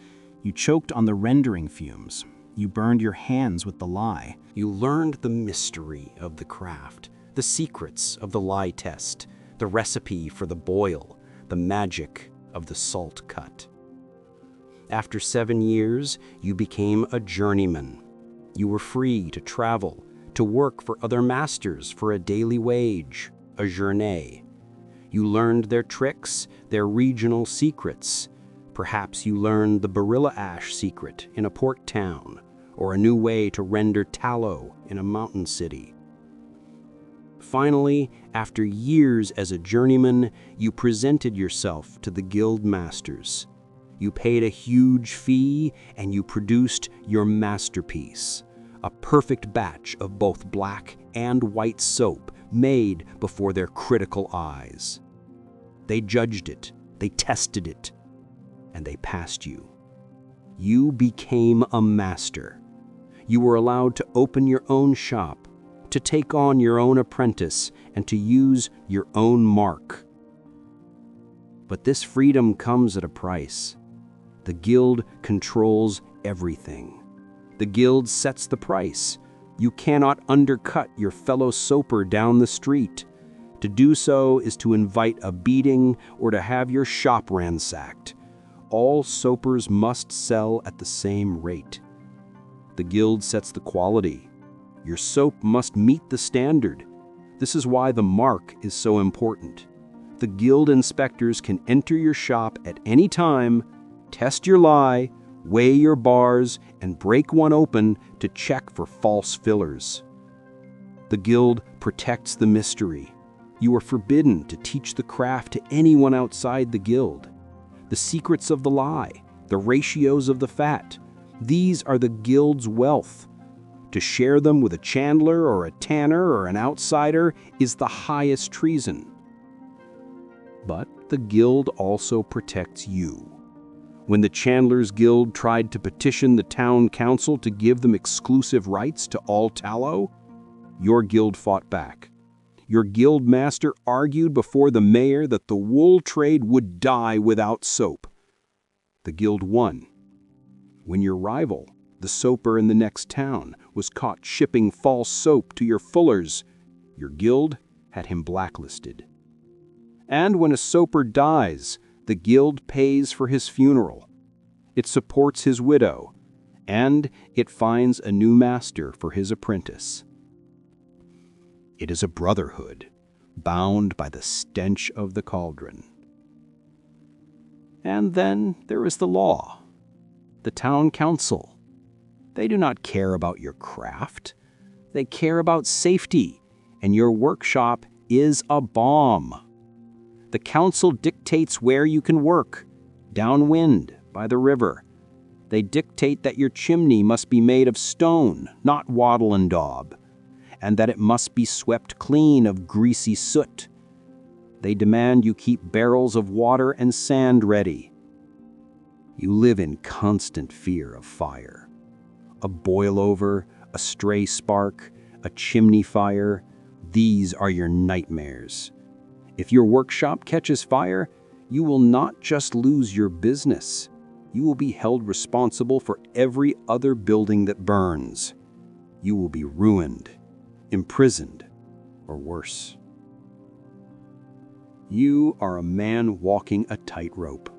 S6: You choked on the rendering fumes. You burned your hands with the lye.
S5: You learned the mystery of the craft, the secrets of the lye test, the recipe for the boil, the magic of the salt cut. After 7 years, you became a journeyman. You were free to travel, to work for other masters for a daily wage, a journée. You learned their tricks, their regional secrets. Perhaps you learned the berilla ash secret in a port town, or a new way to render tallow in a mountain city. Finally, after years as a journeyman, you presented yourself to the guild masters. You paid a huge fee and you produced your masterpiece, a perfect batch of both black and white soap made before their critical eyes. They judged it, they tested it, and they passed you. You became a master. You were allowed to open your own shop, to take on your own apprentice, and to use your own mark. But this freedom comes at a price. The guild controls everything. The guild sets the price. You cannot undercut your fellow soaper down the street. To do so is to invite a beating or to have your shop ransacked. All soapers must sell at the same rate. The guild sets the quality. Your soap must meet the standard. This is why the mark is so important.
S2: The guild inspectors can enter your shop at any time, test your lye, weigh your bars, and break one open to check for false fillers. The guild protects the mystery. You are forbidden to teach the craft to anyone outside the guild. The secrets of the lye, the ratios of the fat, these are the guild's wealth. To share them with a chandler or a tanner or an outsider is the highest treason. But the guild also protects you. When the Chandlers Guild tried to petition the town council to give them exclusive rights to all tallow, your guild fought back. Your guild master argued before the mayor that the wool trade would die without soap. The guild won. When your rival, the soaper in the next town, was caught shipping false soap to your fullers, your guild had him blacklisted. And when a soaper dies, the guild pays for his funeral. It supports his widow, and it finds a new master for his apprentice. It is a brotherhood, bound by the stench of the cauldron. And then there is the law, the town council. They do not care about your craft. They care about safety, and your workshop is a bomb. The council dictates where you can work, downwind, by the river. They dictate that your chimney must be made of stone, not wattle and daub, and that it must be swept clean of greasy soot. They demand you keep barrels of water and sand ready. You live in constant fear of fire. A boil-over, a stray spark, a chimney fire, these are your nightmares. If your workshop catches fire, you will not just lose your business. You will be held responsible for every other building that burns. You will be ruined, imprisoned, or worse. You are a man walking a tightrope.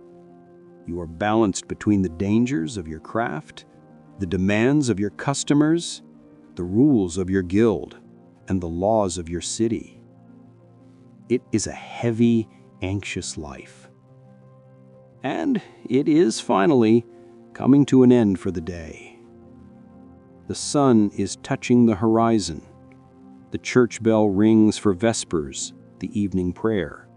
S2: You are balanced between the dangers of your craft, the demands of your customers, the rules of your guild, and the laws of your city. It is a heavy, anxious life. And it is finally coming to an end for the day. The sun is touching the horizon. The church bell rings for vespers, the evening prayer.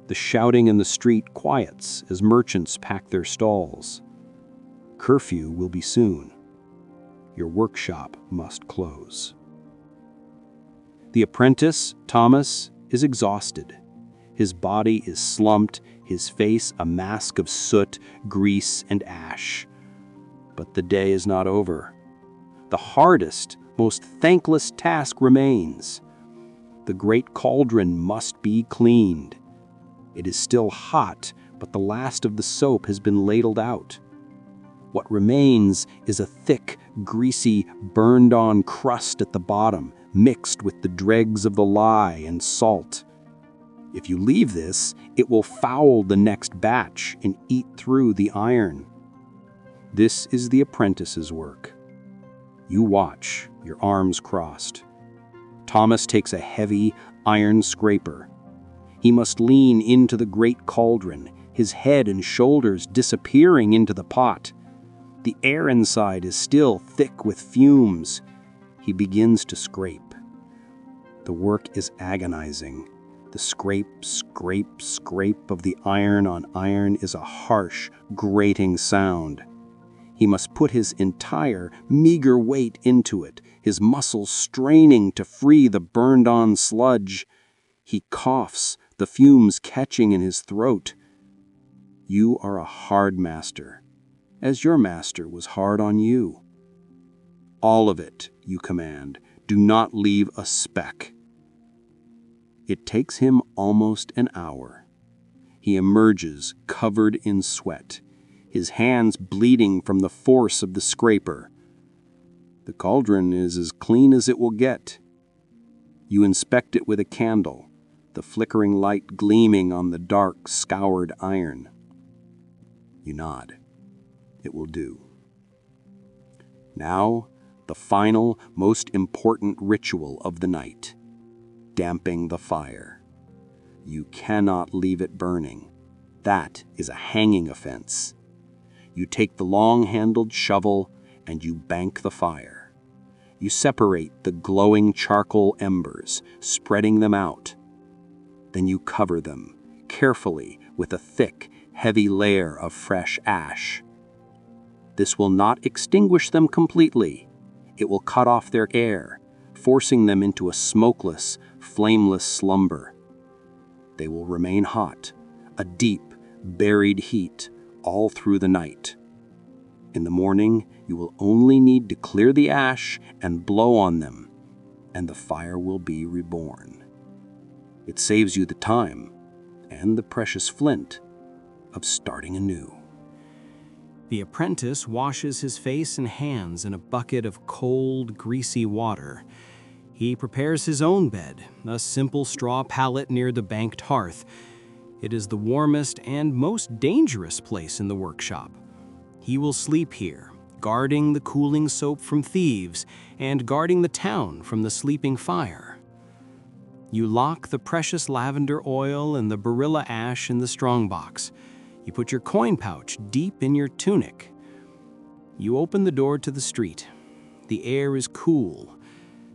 S2: The shouting in the street quiets as merchants pack their stalls. Curfew will be soon. Your workshop must close. The apprentice, Thomas, is exhausted. His body is slumped, his face a mask of soot, grease, and ash. But the day is not over. The hardest, most thankless task remains. The great cauldron must be cleaned. It is still hot, but the last of the soap has been ladled out. What remains is a thick, greasy, burned-on crust at the bottom, mixed with the dregs of the lye and salt. If you leave this, it will foul the next batch and eat through the iron. This is the apprentice's work. You watch, your arms crossed. Thomas takes a heavy iron scraper. He must lean into the great cauldron, his head and shoulders disappearing into the pot. The air inside is still thick with fumes. He begins to scrape. The work is agonizing. The scrape, scrape, scrape of the iron on iron is a harsh, grating sound. He must put his entire, meager weight into it, his muscles straining to free the burned-on sludge. He coughs, the fumes catching in his throat. You are a hard master, as your master was hard on you. All of it, you command. Do not leave a speck. It takes him almost an hour. He emerges covered in sweat, his hands bleeding from the force of the scraper. The cauldron is as clean as it will get. You inspect it with a candle, the flickering light gleaming on the dark, scoured iron. You nod. It will do. Now, the final, most important ritual of the night, damping the fire.
S5: You cannot leave it burning. That is a hanging offense. You take the long-handled shovel and you bank the fire. You separate the glowing charcoal embers, spreading them out. Then you cover them carefully with a thick, heavy layer of fresh ash. This will not extinguish them completely. It will cut off their air, forcing them into a smokeless, flameless slumber. They will remain hot, a deep, buried heat, all through the night. In the morning, you will only need to clear the ash and blow on them, and the fire will be reborn. It saves you the time, and the precious flint, of starting anew.
S6: The apprentice washes his face and hands in a bucket of cold, greasy water. He prepares his own bed, a simple straw pallet near the banked hearth. It is the warmest and most dangerous place in the workshop. He will sleep here, guarding the cooling soap from thieves and guarding the town from the sleeping fire. You lock the precious lavender oil and the berylla ash in the strongbox. You put your coin pouch deep in your tunic. You open the door to the street. The air is cool.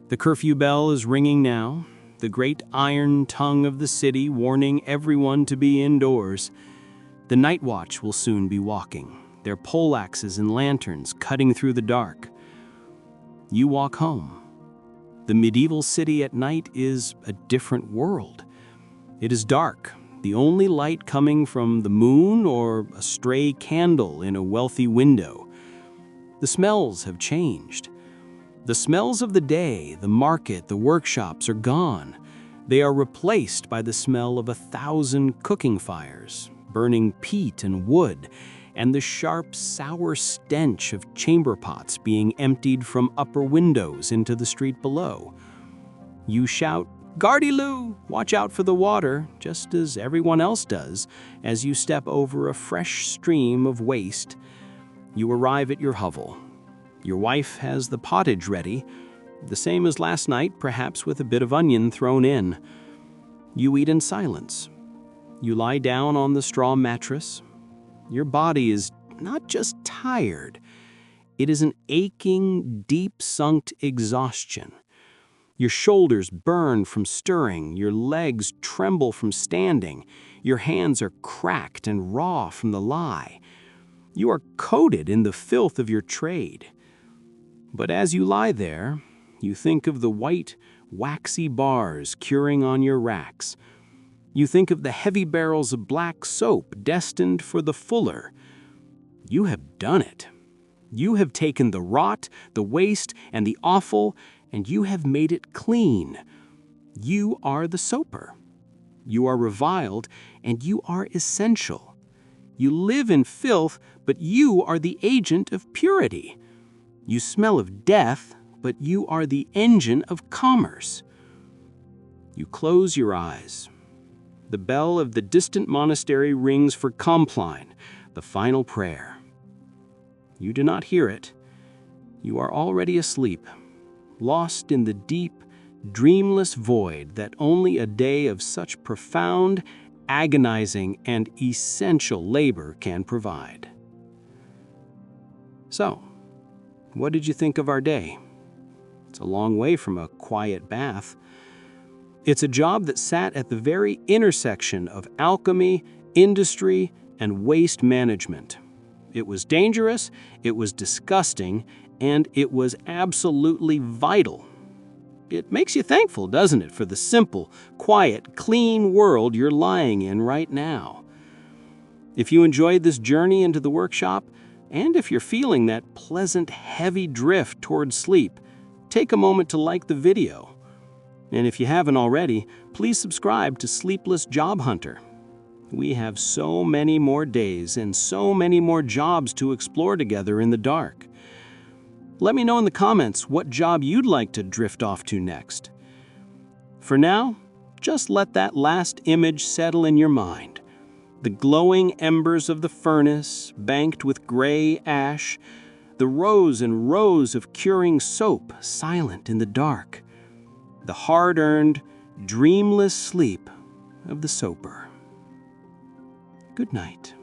S6: The curfew bell is ringing now, the great iron tongue of the city warning everyone to be indoors. The night watch will soon be walking, their poleaxes and lanterns cutting through the dark. You walk home. The medieval city at night is a different world. It is dark, the only light coming from the moon or a stray candle in a wealthy window. The smells have changed. The smells of the day, the market, the workshops are gone. They are replaced by the smell of 1,000 cooking fires, burning peat and wood, and the sharp, sour stench of chamber pots being emptied from upper windows into the street below. You shout, "Guardy-loo, watch out for the water," just as everyone else does, as you step over a fresh stream of waste. You arrive at your hovel. Your wife has the pottage ready, the same as last night, perhaps with a bit of onion thrown in. You eat in silence. You lie down on the straw mattress. Your body is not just tired, it is an aching, deep-sunk exhaustion. Your shoulders burn from stirring, your legs tremble from standing, your hands are cracked and raw from the lie. You are coated in the filth of your trade. But as you lie there, you think of the white, waxy bars curing on your racks. You think of the heavy barrels of black soap destined for the fuller. You have done it. You have taken the rot, the waste, and the offal, and you have made it clean. You are the soaper. You are reviled, and you are essential. You live in filth, but you are the agent of purity. You smell of death, but you are the engine of commerce. You close your eyes. The bell of the distant monastery rings for Compline, the final prayer. You do not hear it. You are already asleep, lost in the deep, dreamless void that only a day of such profound, agonizing, and essential labor can provide. So, what did you think of our day? It's a long way from a quiet bath. It's a job that sat at the very intersection of alchemy, industry, and waste management. It was dangerous, it was disgusting, and it was absolutely vital. It makes you thankful, doesn't it, for the simple, quiet, clean world you're lying in right now. If you enjoyed this journey into the workshop, and if you're feeling that pleasant, heavy drift towards sleep, take a moment to like the video. And if you haven't already, please subscribe to Sleepless Job Hunter. We have so many more days and so many more jobs to explore together in the dark. Let me know in the comments what job you'd like to drift off to next. For now, just let that last image settle in your mind. The glowing embers of the furnace, banked with gray ash, the rows and rows of curing soap silent in the dark, the hard-earned, dreamless sleep
S5: of the soper. Good night.